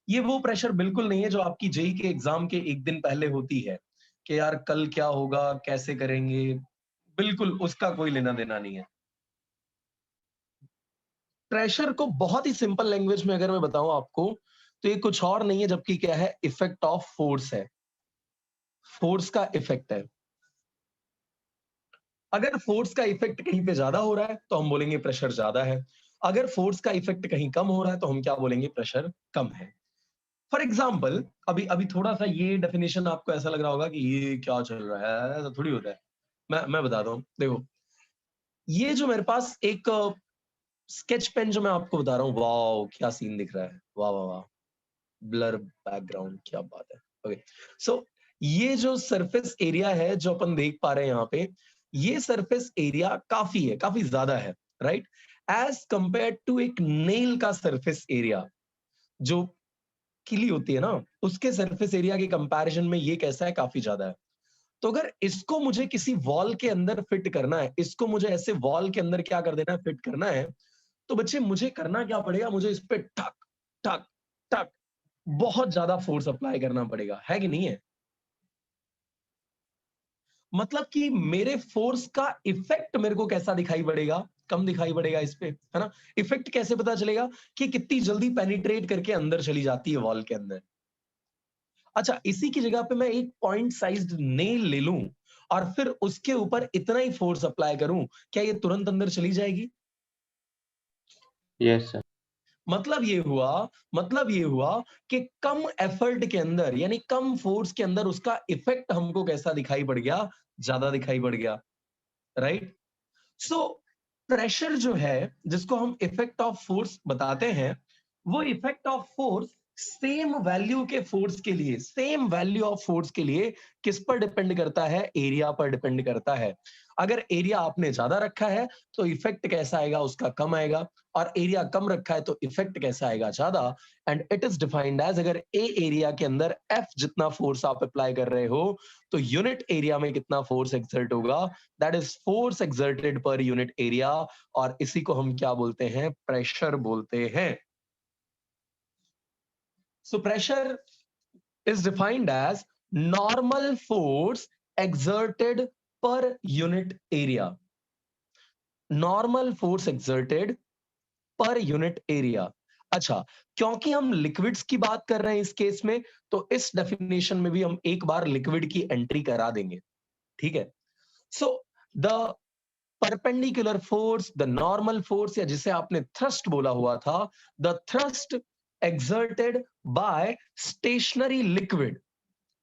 ये वो प्रेशर बिल्कुल नहीं है जो आपकी जेई के एग्जाम के एक दिन पहले होती है कि यार कल क्या होगा, कैसे करेंगे. बिल्कुल उसका कोई लेना देना नहीं है. प्रेशर को बहुत ही सिंपल लैंग्वेज में अगर मैं बताऊं आपको, तो ये कुछ और नहीं है जबकि क्या है? इफेक्ट ऑफ फोर्स है. फोर्स का इफेक्ट है. अगर फोर्स का इफेक्ट कहीं पे ज्यादा हो रहा है तो हम बोलेंगे प्रेशर ज्यादा है. अगर फोर्स का इफेक्ट कहीं कम हो रहा है तो हम क्या बोलेंगे? प्रेशर कम है. फॉर एग्जाम्पल, अभी अभी थोड़ा सा ये डेफिनेशन आपको ऐसा लग रहा होगा कि ये क्या चल रहा है, ऐसा थोड़ी होता है. मैं बताता हूँ. देखो, ये जो मेरे पास एक स्केच पेन जो मैं आपको बता रहा हूँ, वाह क्या सीन दिख रहा है, वाह वाह वाह, ब्लर बैकग्राउंड, क्या बात है. ओके, सो ये जो सरफेस एरिया है जो अपन देख पा रहे हैं यहाँ पे, ये सरफेस एरिया काफी है, काफी ज्यादा है, राइट? एज कंपेयर टू एक नेल का सरफेस एरिया, जो किली होती है ना, उसके सरफेस एरिया के कंपैरिजन में ये कैसा है? काफी ज्यादा है. तो अगर इसको मुझे किसी वॉल के अंदर फिट करना है, इसको मुझे ऐसे वॉल के अंदर क्या कर देना है? फिट करना है. तो बच्चे मुझे करना क्या पड़ेगा? मुझे इस पे ठक ठक ठक बहुत ज्यादा फोर्स अप्लाई करना पड़ेगा, है कि नहीं है? मतलब कि मेरे फोर्स का इफेक्ट मेरे को कैसा दिखाई पड़ेगा? कम दिखाई पड़ेगा इस पे, है ना? इफेक्ट कैसे पता चलेगा? कि कितनी जल्दी पेनिट्रेट करके अंदर चली जाती है वॉल के अंदर. अच्छा, इसी की जगह पे मैं एक पॉइंट साइज्ड नेल ले लूं और फिर उसके ऊपर इतना ही फोर्स अप्लाई करूं, क्या ये तुरंत अंदर चली जाएगी? Yes sir. मतलब ये हुआ कि कम एफर्ट के अंदर, यानी कम फोर्स के अंदर उसका इफेक्ट हमको कैसा दिखाई पड़ गया? ज्यादा दिखाई पड़ गया, राइट? सो प्रेशर जो है, जिसको हम इफेक्ट ऑफ फोर्स बताते हैं, वो effect of force same value के फोर्स के लिए, सेम वैल्यू ऑफ फोर्स के लिए किस पर डिपेंड करता है? एरिया पर डिपेंड करता है. अगर एरिया आपने ज्यादा रखा है तो इफेक्ट कैसा आएगा? उसका कम आएगा. और एरिया कम रखा है तो इफेक्ट कैसा आएगा? ज्यादा. And it is defined as, अगर ए एरिया के अंदर एफ जितना फोर्स आप अप्लाई कर रहे हो, तो यूनिट एरिया में कितना फोर्स एक्सर्ट होगा? That is force exerted per unit area. और इसी को हम क्या बोलते हैं? प्रेशर बोलते हैं. So pressure is defined as normal force exerted per unit area. Normal force exerted per unit area. अच्छा, क्योंकि हम लिक्विड्स की बात कर रहे हैं इस केस में, तो इस डेफिनेशन में भी हम एक बार लिक्विड की एंट्री करा देंगे. ठीक है? So the perpendicular force, the normal force, या जिसे आपने थ्रस्ट बोला हुआ था, the thrust exerted by stationary liquid,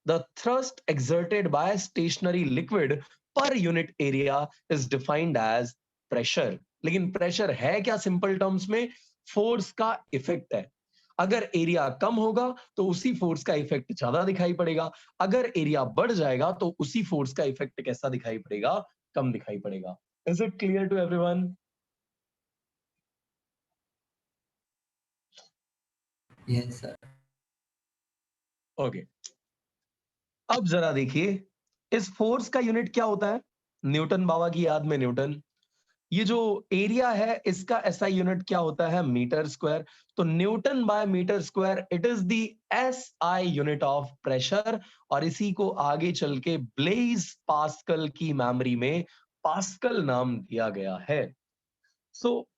the thrust exerted by stationary liquid per unit area is defined as pressure. लेकिन प्रेशर है क्या? सिंपल टर्म्स में फोर्स का इफेक्ट है. अगर एरिया कम होगा तो उसी फोर्स का इफेक्ट ज्यादा दिखाई पड़ेगा. अगर एरिया बढ़ जाएगा तो उसी फोर्स का इफेक्ट कैसा दिखाई पड़ेगा? कम दिखाई पड़ेगा. Is it clear to everyone? Yes, sir. Okay, अब जरा देखिए, इस फोर्स का यूनिट क्या होता है? न्यूटन बाबा की याद में न्यूटन. ये जो एरिया है इसका ऐसा यूनिट क्या होता है? Metre square. तो newton by metre square, it is the SI unit of pressure. और इसी को आगे चल के ब्लेज पास्कल की मेमोरी में पास्कल नाम दिया गया है. सो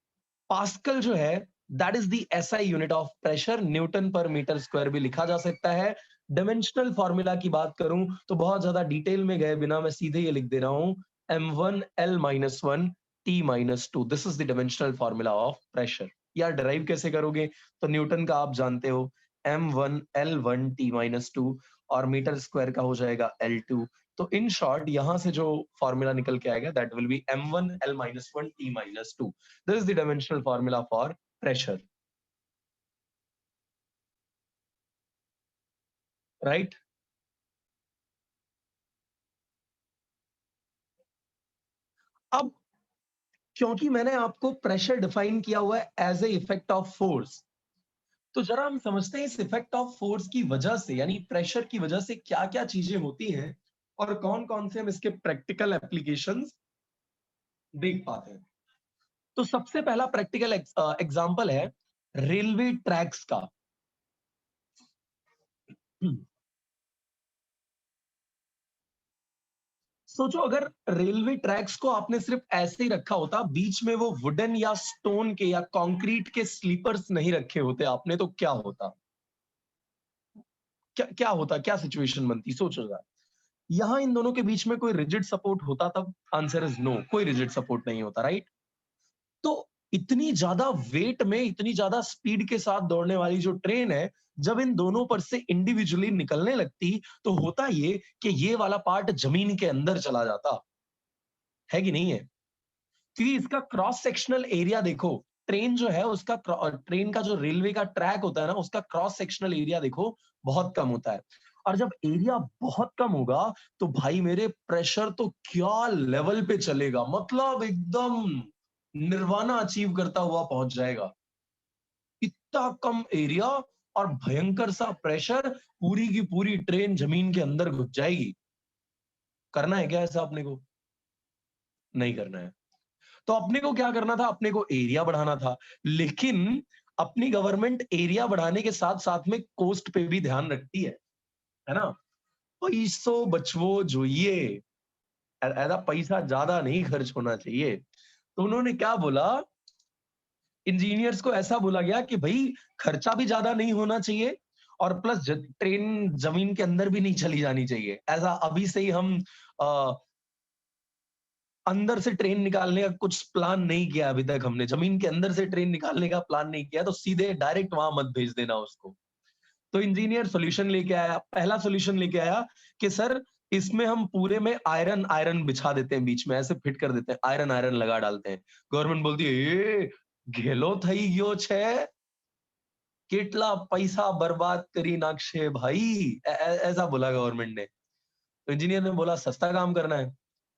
पास्कल जो है that is the SI unit of pressure, newton पर मीटर स्क्वायर भी लिखा जा सकता है। डायमेंशनल फॉर्मूला की बात करूं तो बहुत ज्यादा डिटेल में गए बिना मैं सीधे ये लिख दे रहा हूं, m1l-1 t-2, this is the dimensional formula of pressure. यार डिराइव कैसे करोगे, तो न्यूटन का आप जानते हो m1l1 t-2 और मीटर स्क्वायर का हो जाएगा l2। तो इन शॉर्ट यहां से जो फॉर्मूला निकल के आएगा that will B m1l-1 t-2, this is the dimensional formula for pressure, right? अब क्योंकि मैंने आपको प्रेशर डिफाइन किया हुआ है as a effect of force, तो जरा हम समझते हैं इस इफेक्ट ऑफ फोर्स की वजह से, यानी प्रेशर की वजह से क्या क्या चीजें होती हैं और कौन कौन से हम इसके प्रैक्टिकल एप्लीकेशंस देख पाते हैं। तो सबसे पहला प्रैक्टिकल एग्जांपल है रेलवे ट्रैक्स का। सोचो अगर रेलवे ट्रैक्स को आपने सिर्फ ऐसे ही रखा होता, बीच में वो वुडन या स्टोन के या कंक्रीट के स्लीपर्स नहीं रखे होते आपने, तो क्या होता, क्या होता, क्या सिचुएशन बनती, सोचो जरा। यहां इन दोनों के बीच में कोई रिजिड सपोर्ट होता तब? आंसर इज नो, कोई रिजिड सपोर्ट नहीं होता, राइट? तो इतनी ज्यादा वेट में इतनी ज्यादा स्पीड के साथ दौड़ने वाली जो ट्रेन है, जब इन दोनों पर से इंडिविजुअली निकलने लगती तो होता ये कि ये वाला पार्ट जमीन के अंदर चला जाता है कि नहीं है? क्योंकि इसका क्रॉस सेक्शनल एरिया देखो, ट्रेन जो है उसका, ट्रेन का जो रेलवे का ट्रैक होता है ना, उसका क्रॉस सेक्शनल एरिया देखो बहुत कम होता है। और जब एरिया बहुत कम होगा तो भाई मेरे प्रेशर तो क्या लेवल पे चलेगा, मतलब एकदम निर्वाणा अचीव करता हुआ पहुंच जाएगा। इतना कम एरिया और भयंकर सा प्रेशर, पूरी की पूरी ट्रेन जमीन के अंदर घुस जाएगी। करना है क्या ऐसा अपने को? नहीं करना है। तो अपने को क्या करना था, अपने को एरिया बढ़ाना था। लेकिन अपनी गवर्नमेंट एरिया बढ़ाने के साथ साथ में कोस्ट पे भी ध्यान रखती है ना? पैसो बचवो जोइए, ऐसा पैसा ज्यादा नहीं खर्च होना चाहिए। तो उन्होंने क्या बोला, इंजीनियर्स को ऐसा बोला गया कि भाई खर्चा भी ज्यादा नहीं होना चाहिए और प्लस ट्रेन जमीन के अंदर भी नहीं चली जानी चाहिए। ऐसा अभी से ही हम अंदर से ट्रेन निकालने का कुछ प्लान नहीं किया, अभी तक हमने जमीन के अंदर से ट्रेन निकालने का प्लान नहीं किया, तो सीधे डायरेक्ट वहां मत भेज देना उसको। तो इंजीनियर सॉल्यूशन लेके आया, पहला सॉल्यूशन लेके आया कि सर इसमें हम पूरे में आयरन आयरन बिछा देते हैं, बीच में ऐसे फिट कर देते हैं, आयरन आयरन लगा डालते हैं। गवर्नमेंट बोलती है ए घेलो थई गयो छे, कितला पैसा बर्बाद करी नाक्षे भाई, ऐसा बोला गवर्नमेंट ने। तो इंजीनियर ने बोला सस्ता काम करना है।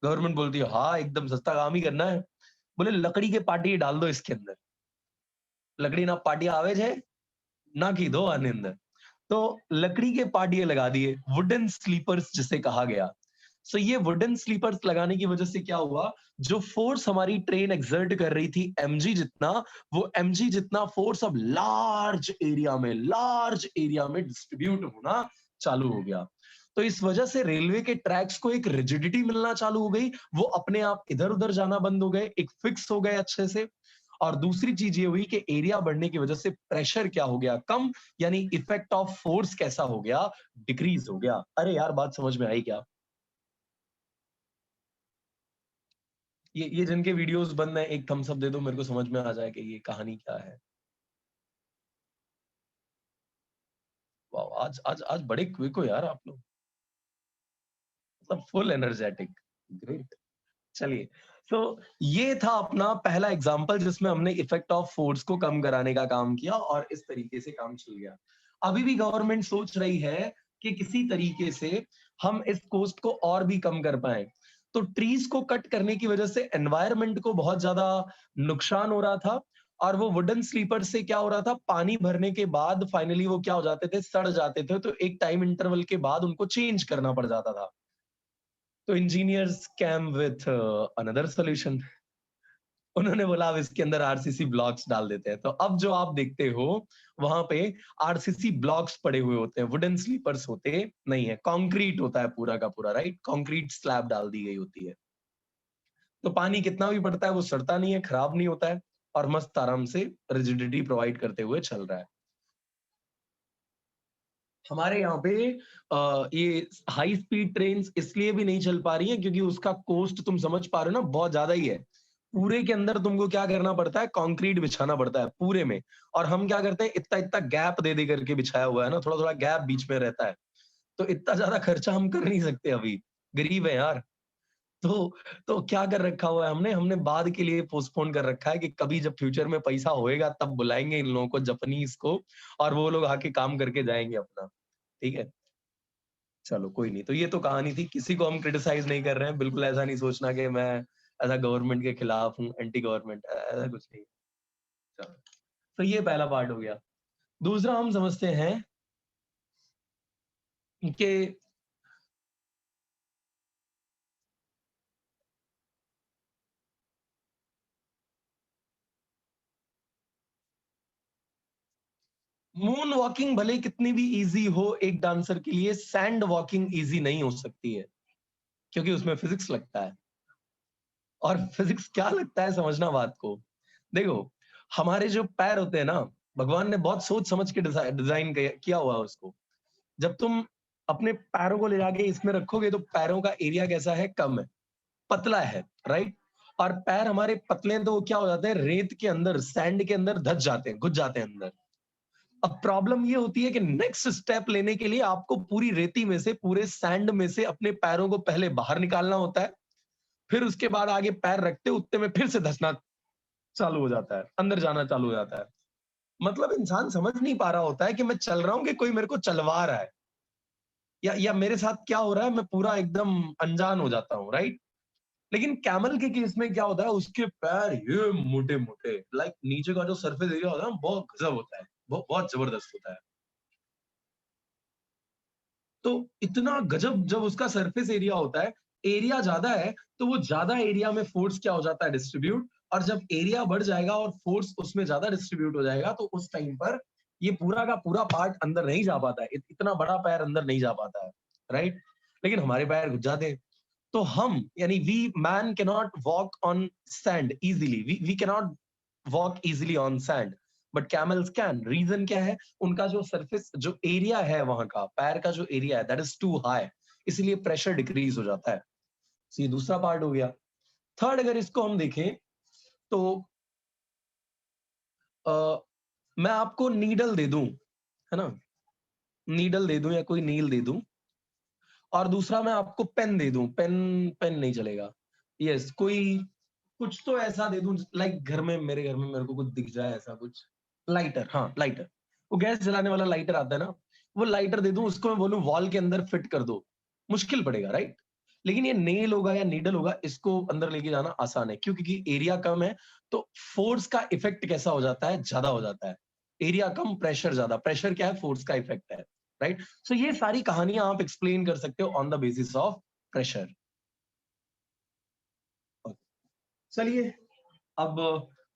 गवर्नमेंट बोलती है हाँ एकदम सस्ता काम ही करना है। बोले लकड़ी के पार्टी डाल दो इसके अंदर, लकड़ी ना पार्टी आवे छे ना की दो आने अंदर। तो लकड़ी के पार्टिए लगा दिए, वुडन स्लीपर्स जिसे कहा गया। सो ये वुडन स्लीपर्स लगाने की वजह से क्या हुआ, जो फोर्स हमारी ट्रेन एक्सर्ट कर रही थी mg जितना, वो mg जितना फोर्स अब लार्ज एरिया में डिस्ट्रीब्यूट होना चालू हो गया। तो इस वजह से रेलवे के ट्रैक्स को एक रिजिडिटी मिलना चालू हो गई, वो अपने आप इधर उधर जाना बंद हो गए, एक फिक्स हो गए अच्छे से। और दूसरी चीज ये हुई कि एरिया बढ़ने की वजह से प्रेशर क्या हो गया, कम, यानी इफेक्ट ऑफ फोर्स कैसा हो गया, डिक्रीज हो गया। अरे यार बात समझ में आई क्या? ये जिनके वीडियोस बंद है एक थम्स अप दे दो, मेरे को समझ में आ जाए कि ये कहानी क्या है। वाह, आज आज आज बड़े क्विक हो यार आप लोग, मतलब फुल एनर्जेटिक, ग्रेट। चलिए, तो ये था अपना पहला एग्जांपल जिसमें हमने इफेक्ट ऑफ फोर्स को कम कराने का काम किया और इस तरीके से काम चल गया। अभी भी गवर्नमेंट सोच रही है कि किसी तरीके से हम इस कोस्ट को और भी कम कर पाए। तो ट्रीज को कट करने की वजह से एनवायरनमेंट को बहुत ज्यादा नुकसान हो रहा था और वो वुडन स्लीपर से क्या हो रहा था, पानी भरने के बाद फाइनली वो क्या हो जाते थे, सड़ जाते थे। तो एक टाइम इंटरवल के बाद उनको चेंज करना पड़ जाता था। तो engineers came with another solution. उन्होंने बोला अब इसके अंदर आरसीसी ब्लॉक्स डाल देते हैं। तो अब जो आप देखते हो वहां पे आरसीसी ब्लॉक्स पड़े हुए होते हैं, वुडन स्लीपर्स होते नहीं है, कंक्रीट होता है पूरा का पूरा, राइट? कंक्रीट स्लैब डाल दी गई होती है। तो पानी कितना भी पड़ता है वो सड़ता नहीं है, खराब नहीं होता है और मस्त आराम से रिजिडिटी प्रोवाइड करते हुए चल रहा है। हमारे यहाँ पे ये हाई स्पीड ट्रेन इसलिए भी नहीं चल पा रही है क्योंकि उसका कोस्ट तुम समझ पा रहे हो ना, बहुत ज्यादा ही है। पूरे के अंदर तुमको क्या करना पड़ता है, कंक्रीट बिछाना पड़ता है पूरे में। और हम क्या करते हैं, इतना इतना गैप दे दे करके बिछाया हुआ है ना, थोड़ा थोड़ा गैप बीच में रहता है। तो इतना ज्यादा खर्चा हम कर नहीं सकते, अभी गरीब है यार। तो क्या कर रखा हुआ है हमने हमने बाद के लिए पोस्टपोन कर रखा है कि कभी जब फ्यूचर में पैसा होएगा तब बुलाएंगे इन लोगों को, जापानीज को, और वो लोग आके काम करके जाएंगे अपना। ठीक है, चलो कोई नहीं। तो ये तो कहानी थी, किसी को हम क्रिटिसाइज नहीं कर रहे हैं, बिल्कुल ऐसा नहीं सोचना कि मैं ऐसा गवर्नमेंट के खिलाफ हूँ, एंटी गवर्नमेंट, ऐसा कुछ नहीं। चलो, तो ये पहला पार्ट हो गया। दूसरा हम समझते हैं कि मून वॉकिंग भले कितनी भी इजी हो एक डांसर के लिए, सैंड वॉकिंग इजी नहीं हो सकती है, क्योंकि उसमें फिजिक्स लगता है। और फिजिक्स क्या लगता है समझना बात को। देखो, हमारे जो पैर होते हैं ना, भगवान ने बहुत सोच समझ के डिजाइन किया हुआ है उसको। जब तुम अपने पैरों को ले जाके इसमें रखोगे तो पैरों का एरिया कैसा है, कम है, पतला है, राइट। और पैर हमारे पतले हैं तो वो क्या हो जाते हैं, रेत के अंदर, सैंड के अंदर धस जाते हैं, घुस जाते हैं अंदर। अब प्रॉब्लम ये होती है कि नेक्स्ट स्टेप लेने के लिए आपको पूरी रेती में से, पूरे सैंड में से अपने पैरों को पहले बाहर निकालना होता है, फिर उसके बाद आगे पैर रखते उतने में फिर से धसना चालू हो जाता है, अंदर जाना चालू हो जाता है। मतलब इंसान समझ नहीं पा रहा होता है कि मैं चल रहा हूं कि कोई मेरे को चलवा रहा है, या मेरे साथ क्या हो रहा है, मैं पूरा एकदम अनजान हो जाता हूँ, राइट। लेकिन कैमल के केस में क्या होता है, उसके पैर ये मोटे मोटे, लाइक नीचे का जो सरफेस एरिया होता है ना, बहुत गजब होता है, बहुत जबरदस्त होता है। तो इतना गजब जब उसका सरफेस एरिया होता है, एरिया ज्यादा है तो वो ज्यादा एरिया में फोर्स क्या हो जाता है, डिस्ट्रीब्यूट। और जब एरिया बढ़ जाएगा और फोर्स उसमें ज्यादा डिस्ट्रीब्यूट हो जाएगा तो उस टाइम पर ये पूरा का पूरा पार्ट अंदर नहीं जा पाता है, इतना बड़ा पैर अंदर नहीं जा पाता है, राइट। लेकिन हमारे पैर घुस जाते हैं। तो हम यानी we man cannot walk on sand easily, we cannot walk easily on sand, but camels can. Reason क्या है, उनका जो सरफेस, जो एरिया है वहां का, पैर का जो एरिया है, दैट इज टू हाई, इसलिए प्रेशर डिक्रीज हो जाता है। So, ये दूसरा पार्ट हो गया। थर्ड, अगर इसको हम देखें तो मैं आपको नीडल दे दूं, है ना, नीडल दे दूं या कोई नील दे दूं, और दूसरा मैं आपको पेन दे दूं, पेन पेन नहीं चलेगा, यस, कोई कुछ तो ऐसा दे दूं, लाइक घर में, मेरे घर में मेरे को कुछ दिख जाए ऐसा कुछ, लाइटर, हाँ लाइटर, वो गैस जलाने वाला लाइटर आता है ना, वो लाइटर दे दूं, उसको मैं बोलूं वॉल के अंदर फिट कर दो, मुश्किल पड़ेगा, राइट। लेकिन ये नेल होगा या नीडल होगा, इसको अंदर लेके जाना आसान है, क्योंकि एरिया कम है। तो फोर्स का इफेक्ट कैसा हो जाता है, ज्यादा हो जाता है। एरिया कम, प्रेशर ज्यादा, प्रेशर क्या है, फोर्स का इफेक्ट है, राइट। सो ये सारी कहानियां आप एक्सप्लेन कर सकते हो on the basis of pressure. चलिए अब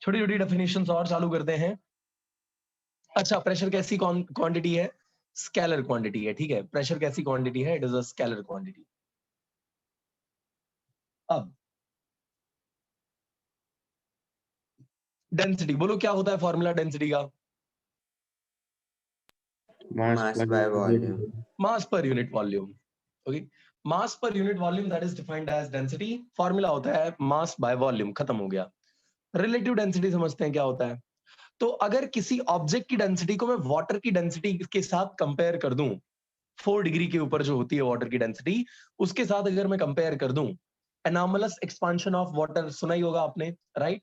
छोटी छोटी डेफिनेशंस और चालू करते हैं। अच्छा, प्रेशर कैसी क्वांटिटी है, स्केलर क्वांटिटी है, ठीक है। प्रेशर कैसी क्वांटिटी है, it is a scalar quantity. अब डेंसिटी बोलो, क्या होता है फॉर्मूला डेंसिटी का, mass mass per by unit volume. Mass per unit volume. Okay, mass per unit volume that is defined as density. Formula होता है मास बाय वॉल्यूम, खत्म हो गया। रिलेटिव डेंसिटी समझते हैं क्या होता है। तो अगर किसी ऑब्जेक्ट की डेंसिटी को मैं वाटर की डेंसिटी के साथ कंपेयर कर दूं, 4 डिग्री के ऊपर जो होती है वाटर की डेंसिटी, उसके साथ अगर मैं कंपेयर कर दूं, एनॉमलस एक्सपांशन ऑफ वाटर सुना ही होगा आपने, राइट।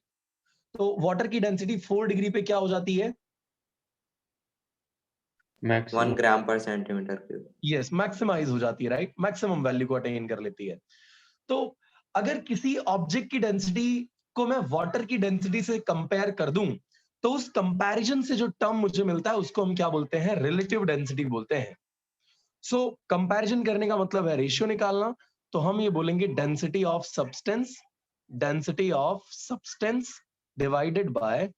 तो वाटर की डेंसिटी 4 डिग्री पे क्या हो जाती है, maximum 1 gram per centimeter cube. Yes, maximize हो जाती है, राइट, मैक्सिमम वैल्यू को अटेन कर लेती है। तो अगर किसी ऑब्जेक्ट की डेंसिटी को मैं वाटर की डेंसिटी से कंपेयर कर दूं, तो उस कंपैरिजन से जो टर्म मुझे मिलता है उसको हम क्या बोलते हैं, रिलेटिव डेंसिटी बोलते हैं। सो कंपैरिजन करने का मतलब है रेशियो निकालना। तो हम ये बोलेंगे density of substance, density of substance divided by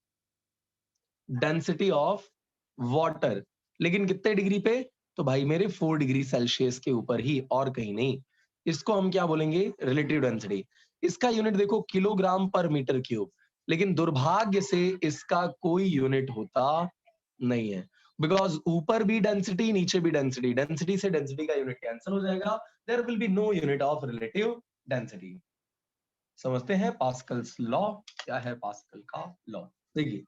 density of water. लेकिन कितने डिग्री पे, तो भाई मेरे 4 डिग्री सेल्सियस के ऊपर ही, और कहीं नहीं। इसको हम क्या बोलेंगे, रिलेटिव डेंसिटी। इसका यूनिट देखो किलोग्राम पर मीटर क्यूब, लेकिन दुर्भाग्य से इसका कोई यूनिट होता नहीं है, बिकॉज ऊपर भी डेंसिटी नीचे भी डेंसिटी, डेंसिटी से डेंसिटी का यूनिट कैंसिल हो जाएगा, there will be no unit of relative density. समझते हैं पास्कल्स लॉ क्या है, पास्कल का लॉ। देखिए,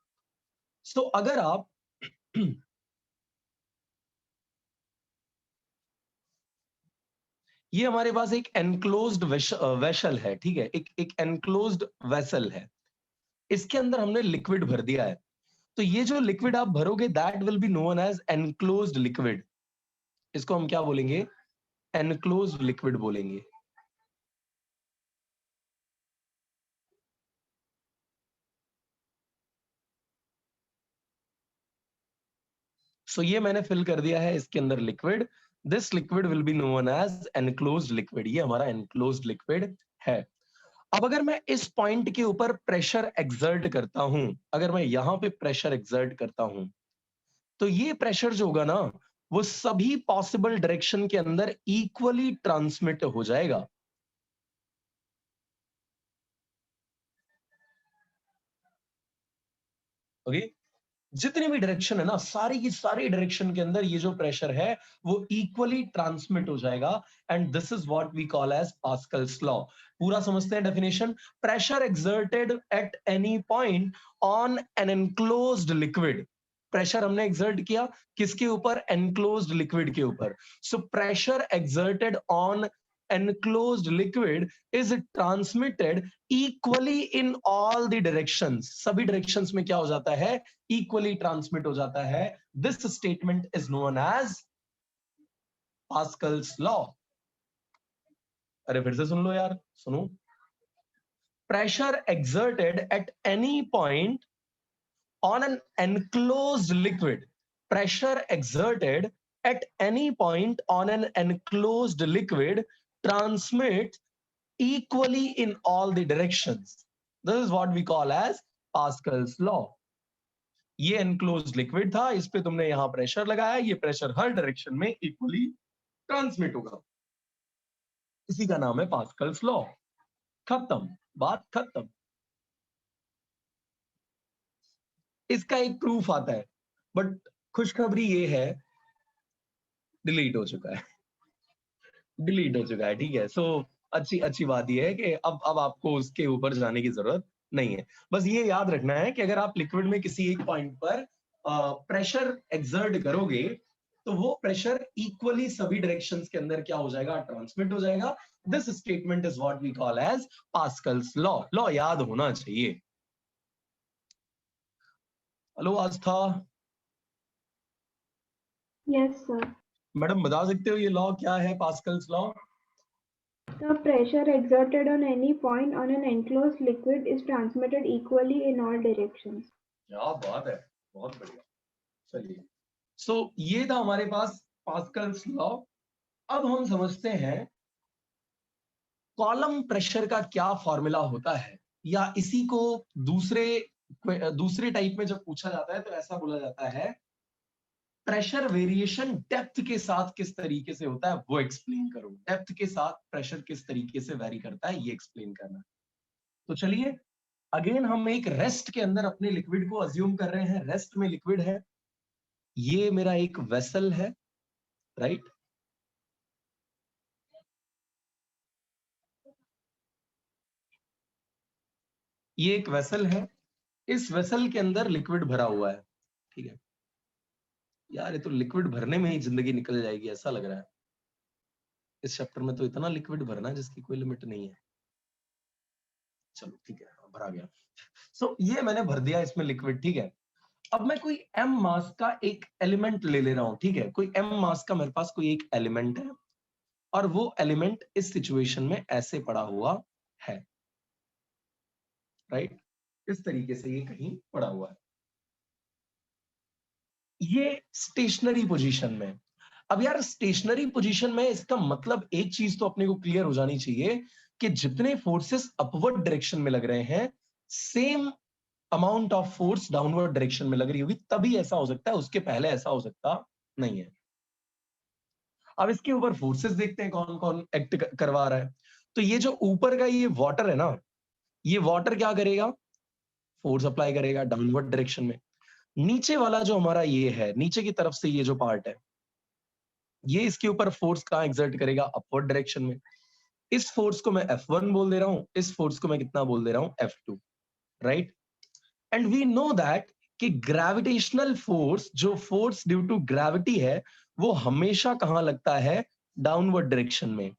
सो अगर आप ये हमारे पास एक एनक्लोज्ड वेसल है, ठीक है, एक एनक्लोज्ड वेसल है, इसके अंदर हमने लिक्विड भर दिया है। तो ये जो लिक्विड आप भरोगे that will be known as enclosed liquid. इसको हम क्या बोलेंगे, एनक्लोज्ड लिक्विड बोलेंगे। सो ये मैंने फिल कर दिया है इसके अंदर liquid, this liquid will be known as enclosed liquid, ये हमारा एनक्लोज्ड लिक्विड है। अब अगर मैं इस पॉइंट के ऊपर प्रेशर एक्सर्ट करता हूं, अगर मैं यहां पे प्रेशर एक्सर्ट करता हूं, तो ये प्रेशर जो होगा ना वो सभी पॉसिबल डायरेक्शन के अंदर इक्वली ट्रांसमिट हो जाएगा। ओके, जितनी भी डायरेक्शन है ना, सारी की सारी डायरेक्शन के अंदर ये जो प्रेशर है वो इक्वली ट्रांसमिट हो जाएगा, and this is what we call as Pascal's law. पूरा समझते हैं definition. Pressure exerted at any point on an enclosed liquid, pressure हमने एक्सर्ट किया किसके ऊपर, एनक्लोज्ड लिक्विड के ऊपर। So pressure exerted on enclosed liquid is transmitted equally in all the directions, सभी directions में क्या हो जाता है, equally transmit हो जाता है। This statement is known as Pascal's law। अरे फिर से सुन लो यार, सुनो। Pressure exerted at any point on an enclosed liquid, pressure exerted at any point on an enclosed liquid transmits equally in all the directions. This is what we call as Pascal's law। ये enclosed liquid था, इस पे तुमने यहां pressure लगाया, ये pressure हर direction में equally transmit होगा, इसी का नाम है Pascal's law। खत्म, बात खत्म। इसका एक प्रूफ आता है, बट खुशखबरी ये है डिलीट हो चुका है, डिलीट हो चुका है, ठीक है। सो अच्छी बात ये है कि अब आपको उसके ऊपर जाने की जरूरत नहीं है। बस ये याद रखना है कि अगर आप लिक्विड में किसी एक पॉइंट पर प्रेशर एक्सर्ट करोगे तो वो प्रेशर इक्वली सभी डायरेक्शंस के अंदर क्या हो जाएगा, ट्रांसमिट हो जाएगा। This statement is what we call as Pascal's law. Law याद होना चाहिए। Hello Aastha, Yes, sir. Madam बता सकते हो ये लॉ क्या है, Pascal's law? The pressure exerted on any point on an enclosed liquid is transmitted equally in all directions. क्या बात है, बहुत बढ़िया। चलिए, सो ये था हमारे पास पास्कल्स लॉ। अब हम समझते हैं कॉलम प्रेशर का क्या फॉर्मूला होता है, या इसी को दूसरे टाइप में जब पूछा जाता है तो ऐसा बोला जाता है, प्रेशर वेरिएशन डेप्थ के साथ किस तरीके से होता है वो एक्सप्लेन करो। डेप्थ के साथ प्रेशर किस तरीके से वेरी करता है ये एक्सप्लेन करना। तो चलिए, अगेन हम एक रेस्ट के अंदर अपने लिक्विड को अज्यूम कर रहे हैं। रेस्ट में लिक्विड है, ये मेरा एक वेसल है, राइट। ये एक वेसल है, इस वेसल के अंदर लिक्विड भरा हुआ है, ठीक है। यार ये तो लिक्विड भरने में ही जिंदगी निकल जाएगी ऐसा लग रहा है। इस चैप्टर में तो इतना लिक्विड भरना है जिसकी कोई लिमिट नहीं है। चलो ठीक है, भरा गया। सो ये मैंने भर दिया इसमें लिक्विड, ठीक है। अब मैं कोई m मास का एक एलिमेंट ले रहा हूं, ठीक है। कोई m मास का मेरे पास कोई एक एलिमेंट है, और वो एलिमेंट इस सिचुएशन में ऐसे पड़ा हुआ है, राइट। इस तरीके से ये कहीं पड़ा हुआ है, ये स्टेशनरी पोजीशन में। अब यार स्टेशनरी पोजीशन में इसका मतलब एक चीज तो अपने को क्लियर हो जानी चाहिए कि जितने फोर्सेस अपवर्ड डायरेक्शन में लग रहे हैं, same amount of force downward direction में लग रही होगी, तभी ऐसा हो सकता है, उसके पहले ऐसा हो सकता नहीं है। अब इसके ऊपर फोर्सेस देखते हैं कौन कौन एक्ट करवा रहा है। तो ये जो ऊपर का ये वाटर है ना, ये वाटर क्या करेगा, फोर्स अप्लाई करेगा डाउनवर्ड डायरेक्शन में। नीचे वाला जो हमारा ये है, नीचे की तरफ से ये जो पार्ट है, ये इसके ऊपर फोर्स कहाँ एक्सर्ट करेगा? अपवर्ड डायरेक्शन में। इस फोर्स को मैं F1 बोल दे रहा हूं, इस फोर्स को मैं कितना बोल दे रहा हूं? F2, राइट? एंड वी नो दैट कि ग्रेविटेशनल फोर्स, जो फोर्स ड्यू टू ग्रेविटी है, वो हमेशा कहां लगता है? डाउनवर्ड डायरेक्शन में।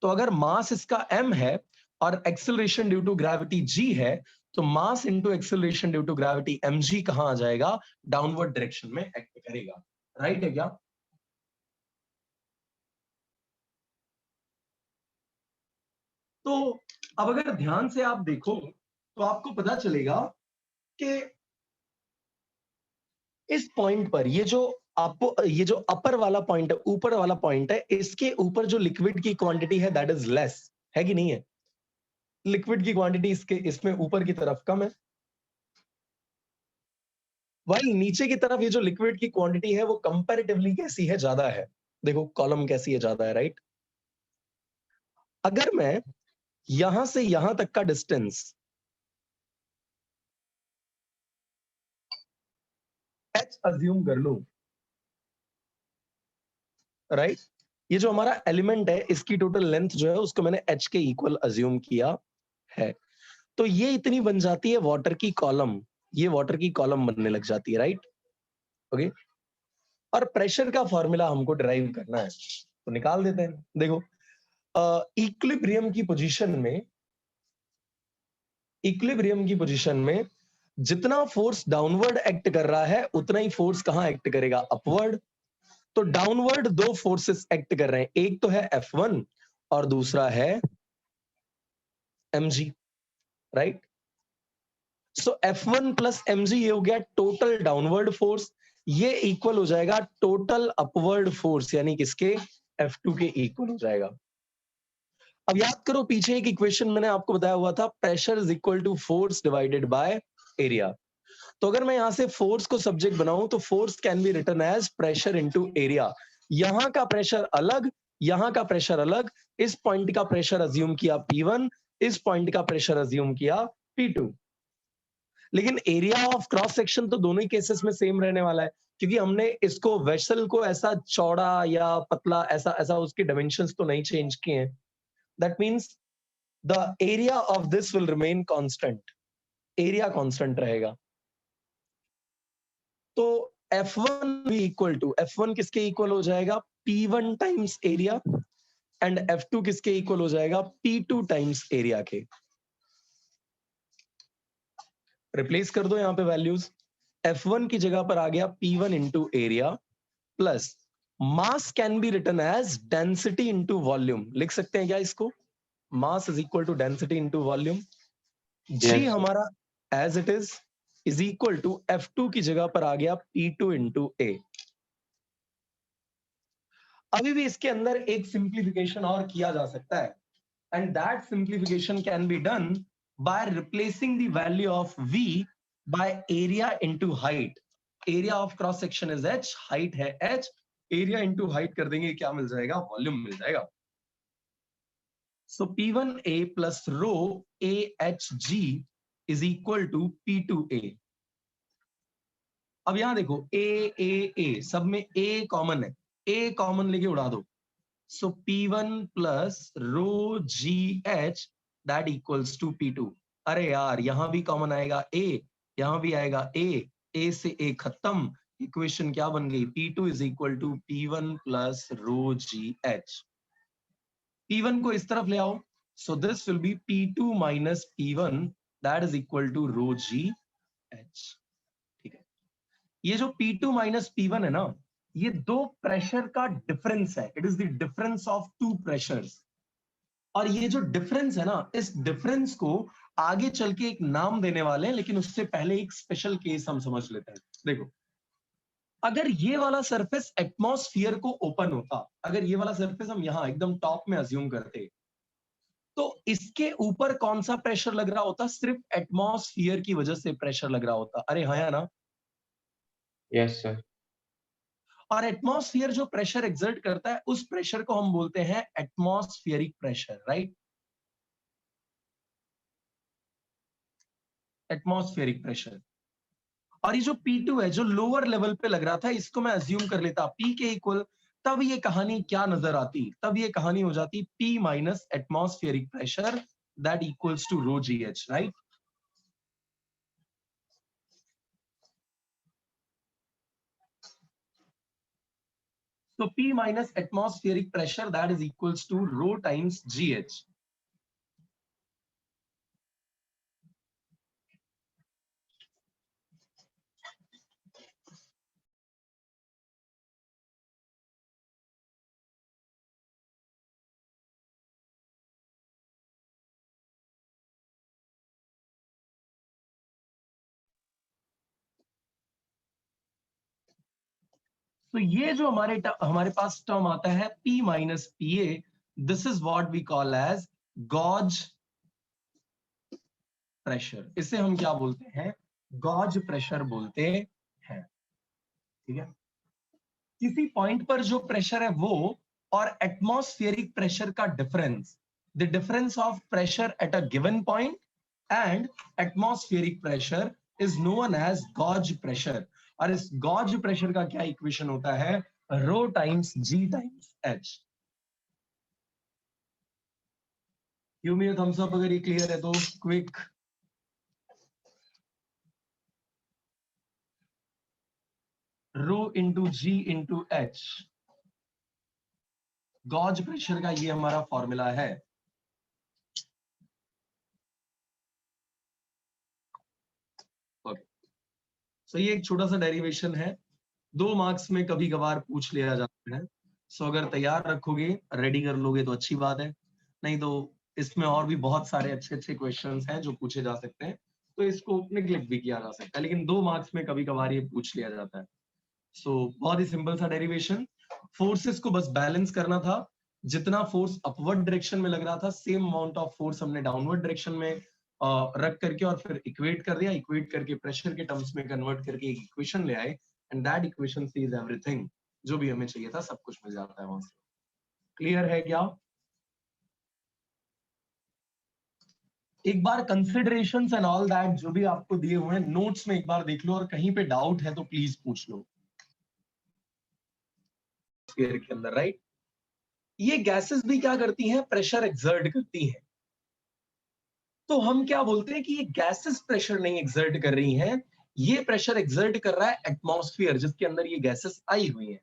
तो अगर मास इसका m है और acceleration due to gravity g है, तो mass into acceleration due to gravity mg कहां आ जाएगा? डाउनवर्ड डायरेक्शन में एक्ट करेगा। राइट है क्या? तो अब अगर ध्यान से आप देखो तो आपको पता चलेगा कि इस पॉइंट पर ये जो अपर वाला पॉइंट है, ऊपर वाला पॉइंट है, इसके ऊपर जो लिक्विड की क्वांटिटी है दैट इज लेस, है कि नहीं है? लिक्विड की क्वांटिटी इसमें ऊपर की तरफ कम है, वही नीचे की तरफ ये जो लिक्विड की क्वांटिटी है वो कंपैरेटिवली कैसी है? ज्यादा है। देखो कॉलम कैसी है? ज्यादा है, राइट? अगर मैं यहां से यहां तक का डिस्टेंस h अज्यूम कर लूं, राइट? ये जो हमारा एलिमेंट है इसकी टोटल लेंथ जो है उसको मैंने h के इक्वल अज्यूम किया है, तो ये इतनी बन जाती है वाटर की कॉलम, ये वाटर की कॉलम बनने लग जाती है, राइट? ओके, और प्रेशर का फॉर्मूला हमको डिराइव करना है, तो निकाल देते हैं। देखो इक्विलिब्रियम की पोजीशन में जितना फोर्स डाउनवर्ड एक्ट कर रहा है उतना ही फोर्स कहां एक्ट करेगा? अपवर्ड। तो डाउनवर्ड दो फोर्सेस एक्ट कर रहे हैं, एक तो है F1 और दूसरा है mg, राइट? सो F1 प्लस mg ये हो गया टोटल डाउनवर्ड फोर्स, ये इक्वल हो जाएगा टोटल अपवर्ड फोर्स, यानी किसके? F2 के इक्वल हो जाएगा। अब याद करो पीछे एक इक्वेशन मैंने आपको बताया हुआ था, pressure is equal to force divided by area. तो अगर मैं यहां से फोर्स को सब्जेक्ट बनाऊं तो force can be written as pressure into area. यहां का प्रेशर अलग, यहां का प्रेशर अलग, इस पॉइंट का प्रेशर अज्यूम किया P1, इस पॉइंट का प्रेशर अज्यूम किया P2। लेकिन एरिया ऑफ क्रॉस सेक्शन तो दोनों ही केसेस में सेम रहने वाला है, क्योंकि हमने इसको वेसल को ऐसा चौड़ा या पतला ऐसा उसके डायमेंशंस तो नहीं चेंज किए हैं। That means the area of this will remain constant, area constant रहेगा। तो F1 भी इक्वल टू, F1 किसके इक्वल हो जाएगा? P1 times area, and F2 किसके इक्वल हो जाएगा? P2 टाइम्स एरिया के। रिप्लेस कर दो यहां पे वैल्यूज, F1 की जगह पर आ गया P1 into area plus mass can be written as density into volume. लिख सकते हैं क्या इसको? Mass is equal to density into volume. जी Yes, sir. हमारा as it is equal to F2 की जगह पर आ गया P2 इंटू ए। अभी भी इसके अंदर एक सिंप्लीफिकेशन और किया जा सकता है, and that simplification can be done by replacing the value of V by area into height. Area of cross section is h, height है h, एरिया इनटू हाइट कर देंगे, क्या मिल जाएगा? वॉल्यूम मिल जाएगा। So P1A plus rho AHG is equal to P2A। अब यहां देखो A सब में A कॉमन है, A कॉमन लेके उड़ा दो। So P1 plus rho GH that equals to P2। अरे यार यहां भी कॉमन आएगा A, यहां भी आएगा A से A खत्म, इक्वेशन क्या बन गई? P2 is equal to P1 plus rho GH। P1 को इस तरफ ले आओ, so this will be P2 minus P1 that is equal to rho GH। ठीक है, ये जो P2 माइनस P1 है ना, ये दो प्रेशर का डिफरेंस है, it is the difference of two pressures. और ये जो डिफरेंस है ना, इस डिफरेंस को आगे चल के एक नाम देने वाले हैं, लेकिन उससे पहले एक स्पेशल केस हम समझ लेते हैं। देखो अगर ये वाला सरफेस एटमॉस्फेयर को ओपन होता, अगर ये वाला सरफेस हम यहां एकदम टॉप में अज्यूम करते, तो इसके ऊपर कौन सा प्रेशर लग रहा होता? सिर्फ एटमॉस्फेयर की वजह से प्रेशर लग रहा होता। अरे हाँ या ना? Yes, sir. और एटमॉस्फेयर जो प्रेशर एक्सर्ट करता है उस प्रेशर को हम बोलते हैं atmospheric pressure, right? Atmospheric pressure. और ये जो P2 है जो लोअर लेवल पे लग रहा था, इसको मैं अज्यूम कर लेता P के इक्वल, तब ये कहानी क्या नजर आती, तब ये कहानी हो जाती P minus atmospheric pressure that equals to rho GH, right. So P minus atmospheric pressure that is equals to rho times GH. तो ये जो हमारे पास टर्म आता है P minus PA, this is what we call as gauge pressure. इसे हम क्या बोलते हैं, गॉज प्रेशर बोलते हैं, ठीक है। किसी पॉइंट पर जो प्रेशर है वो और एटमॉस्फेरिक प्रेशर का difference, the difference of pressure at a given point and atmospheric pressure is known as gauge pressure. और इस गॉज प्रेशर का क्या इक्वेशन होता है, rho times G times H. Give me a thumbs up अगर ये clear है तो, quick. Rho into G into H, gauge pressure का ये हमारा फॉर्मूला है। सो ये एक छोटा सा डेरिवेशन है, 2 मार्क्स में कभी कभार पूछ लिया जाता है। सो अगर तैयार रखोगे, रेडी कर लोगे तो अच्छी बात है, नहीं तो इसमें और भी बहुत सारे अच्छे अच्छे क्वेश्चंस हैं जो पूछे जा सकते हैं, तो इसको निगलेक्ट भी किया जा सकता है, लेकिन 2 मार्क्स में कभी कभार ये पूछ लिया जाता है। सो बहुत ही सिंपल सा डेरिवेशन, फोर्सेस को बस बैलेंस करना था। जितना फोर्स अपवर्ड डायरेक्शन में लग रहा था, सेम अमाउंट ऑफ फोर्स हमने डाउनवर्ड डायरेक्शन में रख करके और फिर इक्वेट कर दिया, इक्वेट करके प्रेशर के टर्म्स में कन्वर्ट करके एक इक्वेशन ले आए, and that equation says everything. जो भी हमें चाहिए था सब कुछ मिल जाता है वहां से। क्लियर है क्या? एक बार कंसिडरेशंस एंड ऑल दैट जो भी आपको दिए हुए हैं नोट्स में एक बार देख लो, और कहीं पे डाउट है तो प्लीज पूछ लो। के अंदर, राइट, ये गैसेस भी क्या करती हैं, प्रेशर एक्सर्ट करती हैं। तो हम क्या बोलते हैं कि ये गैसेस प्रेशर नहीं एक्सर्ट कर रही हैं, ये प्रेशर एक्सर्ट कर रहा है एटमॉस्फेयर जिसके अंदर ये गैसेस आई हुई हैं।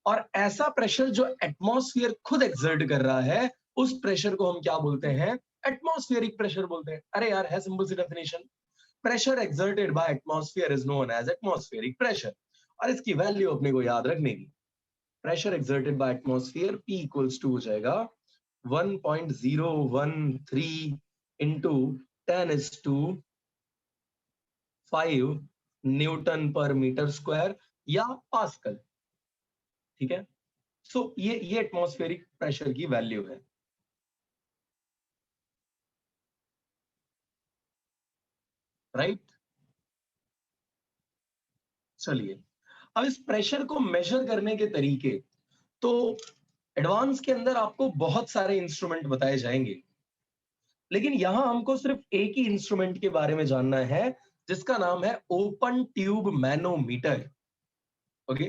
और ऐसा प्रेशर जो एटमॉस्फेयर खुद एक्सर्ट कर रहा है, उस प्रेशर को हम क्या बोलते हैं, एटमॉस्फेरिक प्रेशर बोलते हैं। अरे यार, है सिंपल सी definition, pressure exerted by atmosphere is known as atmospheric pressure. और इसकी वैल्यू अपने को याद रखने की, pressure exerted by atmosphere P equals to हो जाएगा 1.013 into 10⁵ न्यूटन पर मीटर स्क्वायर या पास्कल, ठीक है। सो ये एटमॉस्फेरिक प्रेशर की वैल्यू है, राइट। चलिए, अब इस प्रेशर को मेजर करने के तरीके, तो एडवांस के अंदर आपको बहुत सारे इंस्ट्रूमेंट बताए जाएंगे, लेकिन यहां हमको सिर्फ एक ही इंस्ट्रूमेंट के बारे में जानना है जिसका नाम है open tube manometer. Okay,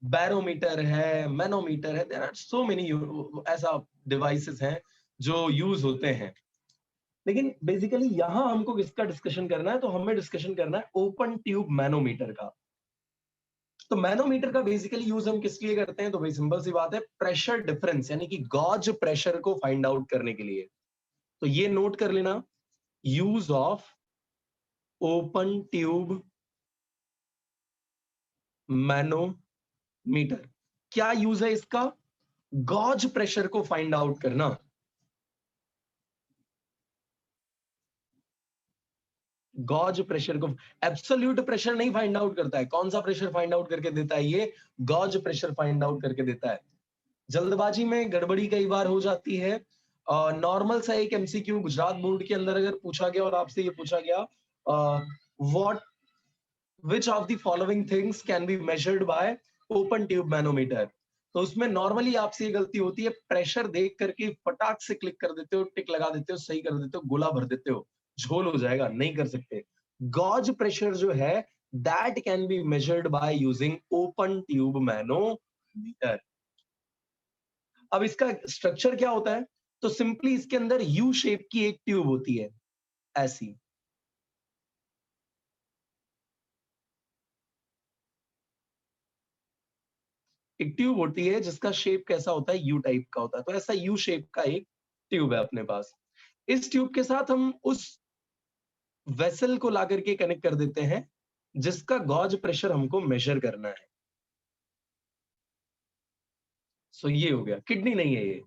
barometer है, मैनोमीटर है, देयर आर सो मेनी ऐसा डिवाइसेस हैं जो यूज होते हैं, लेकिन बेसिकली यहां हमको किसका डिस्कशन करना है, तो हमें डिस्कशन करना है ओपन ट्यूब मैनोमीटर का। तो मैनोमीटर का बेसिकली यूज हम किस लिए करते हैं, तो भाई सिंपल सी बात है, प्रेशर डिफरेंस यानी कि गॉज प्रेशर को फाइंड आउट करने के लिए। तो ये नोट कर लेना, use of open tube manometer. क्या यूज है इसका, गॉज प्रेशर को फाइंड आउट करना। गॉज प्रेशर को, एब्सोल्यूट प्रेशर नहीं फाइंड आउट करता है। कौन सा प्रेशर फाइंड आउट करके देता है, ये गॉज प्रेशर फाइंड आउट करके देता है। जल्दबाजी में गड़बड़ी कई बार हो जाती है। नॉर्मल सा एक एमसीक्यू गुजरात बोर्ड के अंदर अगर पूछा गया और आपसे ये पूछा गया, what which of the following things can be measured by open tube manometer, तो उसमें नॉर्मली आपसे ये गलती होती है, प्रेशर देख करके फटाक से क्लिक कर देते हो, टिक लगा देते हो, सही कर देते हो, गोला भर देते हो, झोल हो जाएगा, नहीं कर सकते। गॉज प्रेशर जो है that can be measured by using open tube manometer. अब इसका स्ट्रक्चर क्या होता है? तो सिंपली इसके अंदर यू शेप की एक ट्यूब होती है, ऐसी। एक ट्यूब होती है जिसका शेप कैसा होता है? यू टाइप का होता है। तो ऐसा यू शेप का एक ट्यूब है अपने पास। इस ट्यूब के साथ हम उस वेसल को ला करके कनेक्ट कर देते हैं जिसका गॉज प्रेशर हमको मेजर करना है। सो ये हो गया। किडनी नहीं है ये,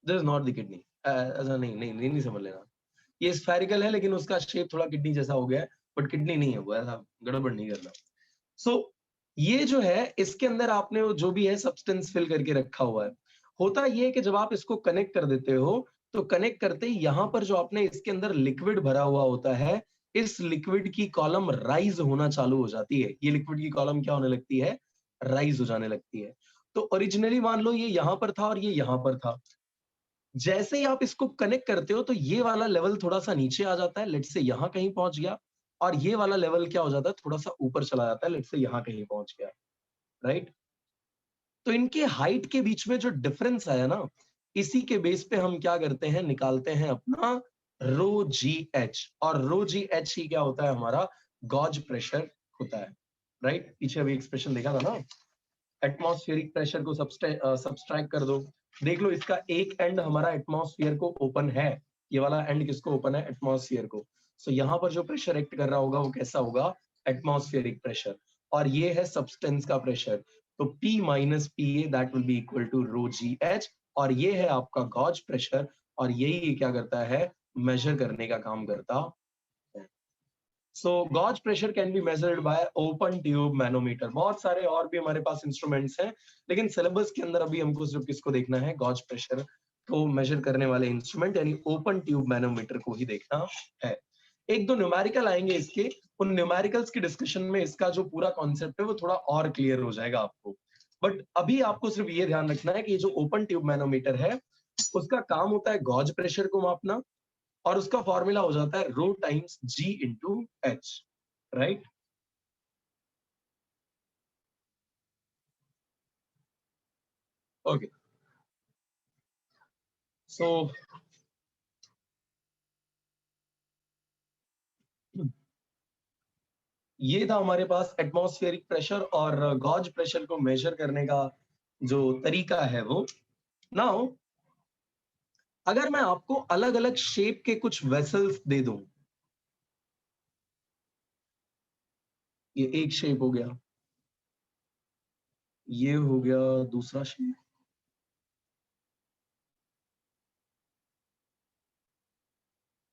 this is not the kidney. ऐसा नहीं समझ लेना। ये स्फेरिकल है लेकिन उसका शेप थोड़ा किडनी जैसा हो गया है, बट किडनी नहीं है वो, ऐसा गड़बड़ नहीं करना। सो ये जो है इसके अंदर आपने वो जो भी है सब्सटेंस फिल करके रखा हुआ है। होता ये है कि जब आप इसको कनेक्ट कर देते हो तो कनेक्ट करते ही यहाँ पर जो आपने इसके अंदर लिक्विड भरा हुआ होता है, इस लिक्विड की कॉलम राइज होना चालू हो जाती है। ये लिक्विड की कॉलम क्या होने लगती है? राइज हो जाने लगती है। तो ओरिजिनली मान लो ये यहाँ पर था और ये यहाँ पर था। जैसे ही आप इसको कनेक्ट करते हो तो ये वाला लेवल थोड़ा सा नीचे आ जाता है, लेट से यहाँ कहीं पहुंच गया, और ये वाला लेवल क्या हो जाता है? थोड़ा सा ऊपर चला जाता है, लेट से यहाँ कहीं पहुंच गया, राइट? तो इनके हाइट के बीच में जो डिफरेंस आया ना, इसी के बेस पे हम क्या करते हैं? निकालते हैं अपना रो जी एच, और रो जी एच ही क्या होता है? हमारा गॉज प्रेशर होता है, राइट? पीछे अभी एक्सप्रेशन देखा था ना, एटमॉस्फेरिक प्रेशर को सब्सट्रैक्ट कर दो। देख लो इसका एक एंड हमारा एटमॉस्फेयर को ओपन है, ये वाला एंड किसको ओपन है? एटमॉस्फेयर को। सो यहाँ पर जो प्रेशर एक्ट कर रहा होगा वो कैसा होगा? Atmospheric pressure. और ये है सब्सटेंस का प्रेशर, तो P minus PA that will be equal to rho G H, और ये है आपका गॉज प्रेशर, और यही क्या करता है? मेजर करने का काम करता है। So gauge pressure can be measured by open tube manometer। बहुत सारे और भी हमारे पास इंस्ट्रूमेंट्स हैं, लेकिन सिलेबस के अंदर अभी हमको सिर्फ किसको देखना है? गॉज प्रेशर को मेजर करने वाले इंस्ट्रूमेंट यानी ओपन ट्यूब मैनोमीटर को ही देखना है। एक दो न्यूमेरिकल आएंगे इसके, उन न्यूमेरिकल्स की डिस्कशन में इसका जो पूरा कॉन्सेप्ट है वो थोड़ा और क्लियर हो जाएगा आपको। बट अभी आपको सिर्फ ये ध्यान रखना है कि ये जो ओपन ट्यूब मैनोमीटर है उसका काम होता है गॉज प्रेशर को मापना, और उसका फॉर्मूला हो जाता है रो टाइम्स जी इंटू एच, राइट? ओके, सो ये था हमारे पास एटमॉस्फेरिक प्रेशर और गॉज प्रेशर को मेजर करने का जो तरीका है वो। नाउ अगर मैं आपको अलग अलग शेप के कुछ वेसल्स दे दूं, ये एक शेप हो गया, ये हो गया दूसरा शेप,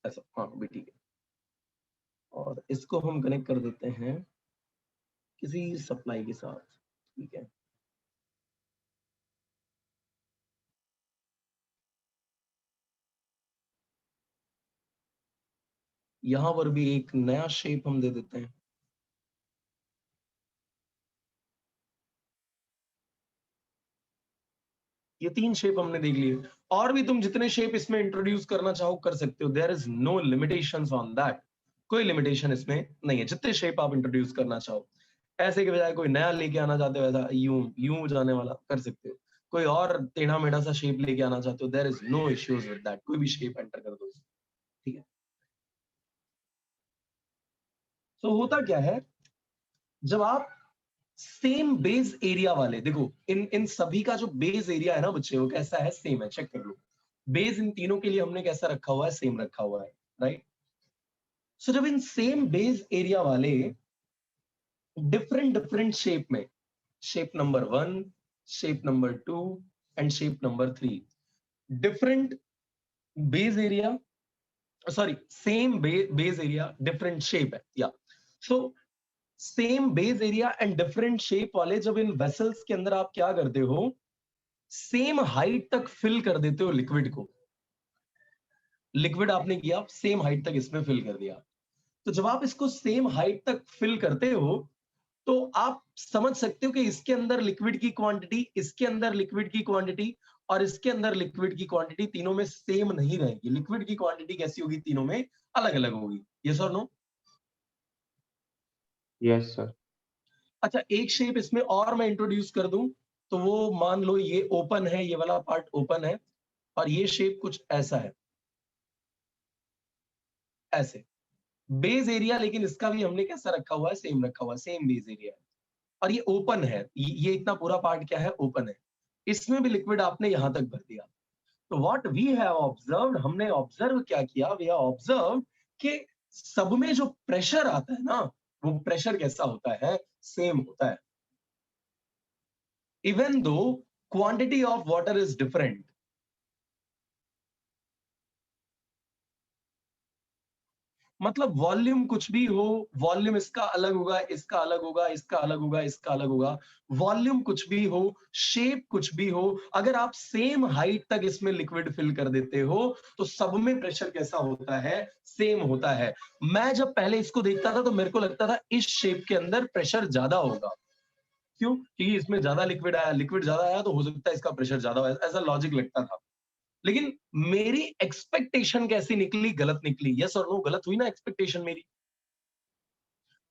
ऐसा, हाँ भी ठीक है, और इसको हम कनेक्ट कर देते हैं किसी सप्लाई के साथ, ठीक है? यहां पर भी एक नया शेप हम दे देते हैं। ये तीन शेप हमने देख लिए, और भी तुम जितने शेप इसमें इंट्रोड्यूस करना चाहो कर सकते हो, there is no limitations on that. कोई लिमिटेशन इसमें नहीं है, जितने शेप आप इंट्रोड्यूस करना चाहो। ऐसे के बजाय कोई नया लेके आना चाहते हो, ऐसा यूं यूं जाने वाला कर सकते हो। कोई और टेढ़ा मेढ़ा सा शेप लेके आना चाहते हो, there is no issues with that, कोई भी शेप एंटर कर दो, ठीक है? तो होता क्या है, जब आप सेम बेस एरिया वाले, देखो इन इन सभी का जो बेस एरिया है ना बच्चे, वो कैसा है? सेम है, चेक कर लो। बेस इन तीनों के लिए हमने कैसा रखा हुआ है? सेम रखा हुआ है, राइट? सो जब इन सेम बेस एरिया वाले डिफरेंट डिफरेंट शेप में, shape number 1, shape number 2 and shape number 3, different base area, sorry same base area different shape है, या so same base area and different shape वाले जब इन vessels के अंदर आप क्या करते हो? सेम हाइट तक फिल कर देते हो लिक्विड को। लिक्विड आपने किया, सेम हाइट तक इसमें फिल कर दिया। तो जब आप इसको सेम हाइट तक फिल करते हो तो आप समझ सकते हो कि इसके अंदर लिक्विड की क्वांटिटी, इसके अंदर लिक्विड की क्वांटिटी, और इसके अंदर लिक्विड की क्वांटिटी तीनों में सेम नहीं रहेगी, लिक्विड की क्वांटिटी कैसी होगी, तीनों में अलग अलग होगी। यस और नो? Yes sir. अच्छा, एक शेप इसमें और मैं इंट्रोड्यूस कर दूं, तो वो मान लो ये ओपन है, ये वाला पार्ट ओपन है, और ये शेप कुछ ऐसा है, ऐसे बेस एरिया, लेकिन इसका भी हमने कैसा रखा हुआ है, सेम रखा हुआ है, सेम बेस एरिया है, और ये ओपन है, ये इतना पूरा पार्ट क्या है, ओपन है, इसमें भी लिक्विड आपने यहां तक भर दिया। तो व्हाट वी हैव ऑब्जर्व्ड, हमने ऑब्जर्व क्या किया, वी हैव ऑब्जर्व कि सब में जो प्रेशर आता है ना, वो प्रेशर कैसा होता है, सेम होता है, even though quantity of water is different. मतलब वॉल्यूम कुछ भी हो, वॉल्यूम इसका अलग होगा, इसका अलग होगा, इसका अलग होगा, इसका अलग होगा, वॉल्यूम कुछ भी हो, शेप कुछ भी हो, अगर आप सेम हाइट तक इसमें लिक्विड फिल कर देते हो तो सब में प्रेशर कैसा होता है, सेम होता है। मैं जब पहले इसको देखता था तो मेरे को लगता था इस शेप के अंदर प्रेशर ज्यादा होगा, क्यों, क्योंकि इसमें ज्यादा लिक्विड आया, लिक्विड ज्यादा आया तो हो सकता है इसका प्रेशर ज्यादा हो, ऐसा लॉजिक लगता था। लेकिन मेरी एक्सपेक्टेशन कैसी निकली, गलत निकली। यस और नो, गलत हुई ना एक्सपेक्टेशन मेरी?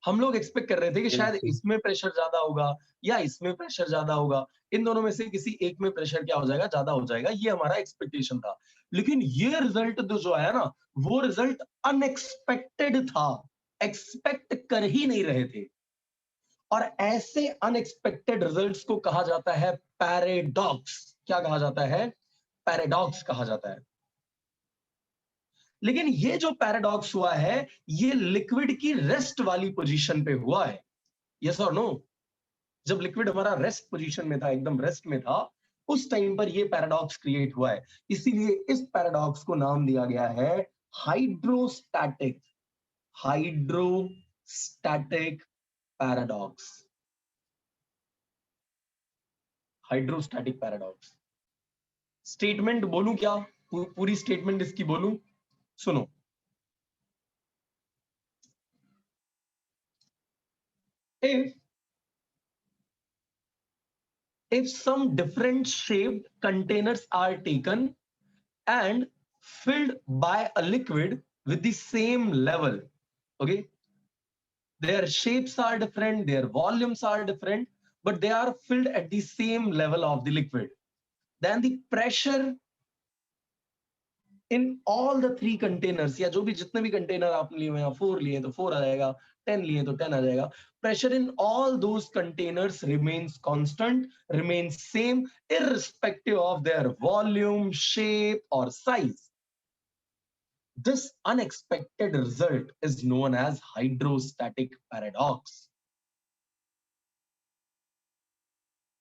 हम लोग एक्सपेक्ट कर रहे थे कि शायद बिल्कुल। इसमें प्रेशर ज्यादा होगा या इसमें प्रेशर ज्यादा होगा, इन दोनों में से किसी एक में प्रेशर क्या हो जाएगा, ज्यादा हो जाएगा, ये हमारा एक्सपेक्टेशन था। लेकिन ये रिजल्ट जो आया ना, वो रिजल्ट अनएक्सपेक्टेड था, एक्सपेक्ट कर ही नहीं रहे थे, और ऐसे अनएक्सपेक्टेड रिजल्ट्स को कहा जाता है पैराडॉक्स। क्या कहा जाता है, पैराडॉक्स कहा जाता है। लेकिन ये जो पैराडॉक्स हुआ है, ये लिक्विड की रेस्ट वाली पोजीशन पे हुआ है। यस और नो? जब लिक्विड हमारा रेस्ट पोजीशन में था, एकदम रेस्ट में था, उस टाइम पर ये पैराडॉक्स क्रिएट हुआ है। इसीलिए इस पैराडॉक्स को नाम दिया गया है hydrostatic, hydrostatic paradox, hydrostatic paradox. Statement बोलूं क्या, पूरी स्टेटमेंट इसकी बोलूं, सुनो। If some different shaped containers are taken and filled by a liquid with the same level, okay, their shapes are different, their volumes are different, but they are filled at the same level of the liquid, then the pressure in all the three containers, या जो भी जितने भी container आपने लिए हैं, 4 लिए तो 4 आ जाएगा, 10 लिए तो 10 आ जाएगा, pressure in all those containers remains constant, remains same, irrespective of their volume, shape or size. This unexpected result is known as hydrostatic paradox.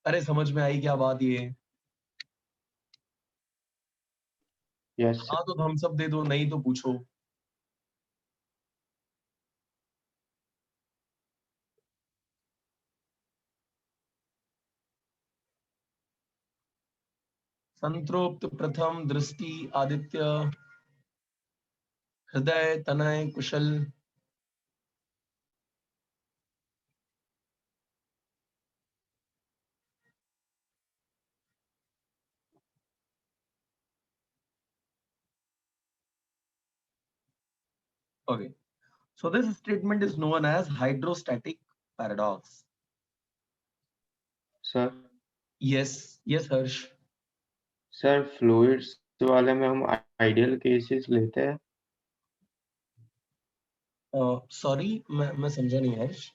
अरे समझ में आई क्या बात ये? यस हाँ तो थम्स अप दे दो, नहीं तो पूछो। संतृप्त, प्रथम, दृष्टि, आदित्य, हृदय, तनय, कुशल। Okay, so this statement is known as hydrostatic paradox. Sir. Yes, yes, Harsh. Sir fluids वाले में हम आइडियल केसेस लेते हैं। Sorry, मैं समझा नहीं हर्ष।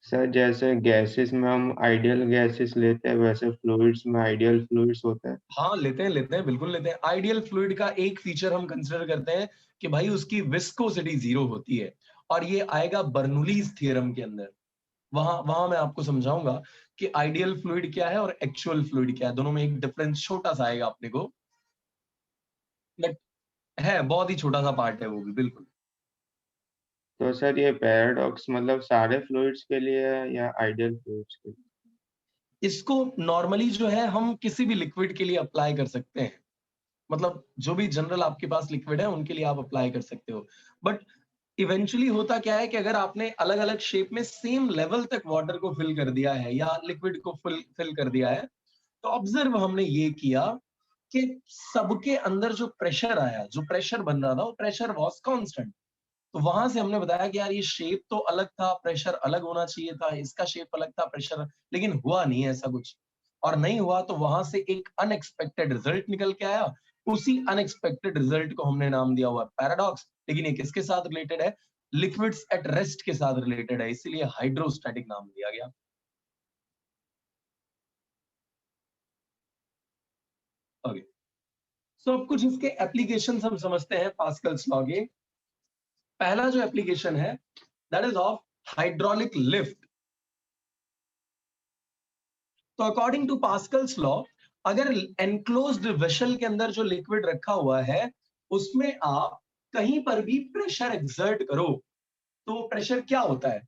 सर जैसे गैसेस में हम आइडियल गैसेस लेते हैं, वैसे फ्लूइड्स में आइडियल फ्लूइड्स होते हैं। हाँ लेते हैं, बिल्कुल लेते हैं। आइडियल फ्लूइड का एक फीचर हम कंसिडर करते हैं कि भाई उसकी विस्कोसिटी 0 होती है, और ये आएगा बर्नौलीज थ्योरम के अंदर। वहां मैं आपको समझाऊंगा कि आइडियल फ्लूइड क्या है और एक्चुअल फ्लूइड क्या है, दोनों में एक डिफरेंस छोटा सा आएगा अपने को, बट है बहुत ही छोटा सा पार्ट है वो भी, बिल्कुल। तो सर ये पैराडॉक्स मतलब सारे फ्लूइड्स के लिए है या आइडियल फ्लूइड्स के लिए? इसको नॉर्मली जो है हम किसी भी लिक्विड के लिए अप्लाई कर सकते हैं, मतलब जो भी जनरल आपके पास लिक्विड है उनके लिए आप अप्लाई कर सकते हो। बट इवेंचुअली होता क्या है कि अगर आपने अलग अलग शेप में सेम लेवल तक वाटर को फिल कर दिया है या लिक्विड को फिल कर दिया है, तो ऑब्जर्व हमने ये किया कि सबके अंदर जो प्रेशर आया, जो प्रेशर बन रहा था, वो प्रेशर वाज कांस्टेंट। तो वहां से हमने बताया कि यार ये शेप तो अलग था, प्रेशर अलग होना चाहिए था, इसका शेप अलग था, प्रेशर, लेकिन हुआ नहीं ऐसा कुछ। और नहीं हुआ तो वहां से एक अनएक्सपेक्टेड रिजल्ट निकल के आया। उसी अनएक्सपेक्टेड रिजल्ट को हमने नाम दिया हुआ पैराडॉक्स। लेकिन ये किसके साथ रिलेटेड है? लिक्विड्स एट रेस्ट के साथ रिलेटेड है, इसीलिए हाइड्रोस्टैटिक नाम दिया गया। ओके, सो अब कुछ इसके एप्लीकेशन हम समझते हैं पास्कल्स लॉ के। पहला जो एप्लीकेशन है that is of hydraulic lift. तो अकॉर्डिंग टू पास्कल्स लॉ, अगर एनक्लोज्ड वेसल के अंदर जो लिक्विड रखा हुआ है उसमें आप कहीं पर भी प्रेशर एक्सर्ट करो तो प्रेशर क्या होता है?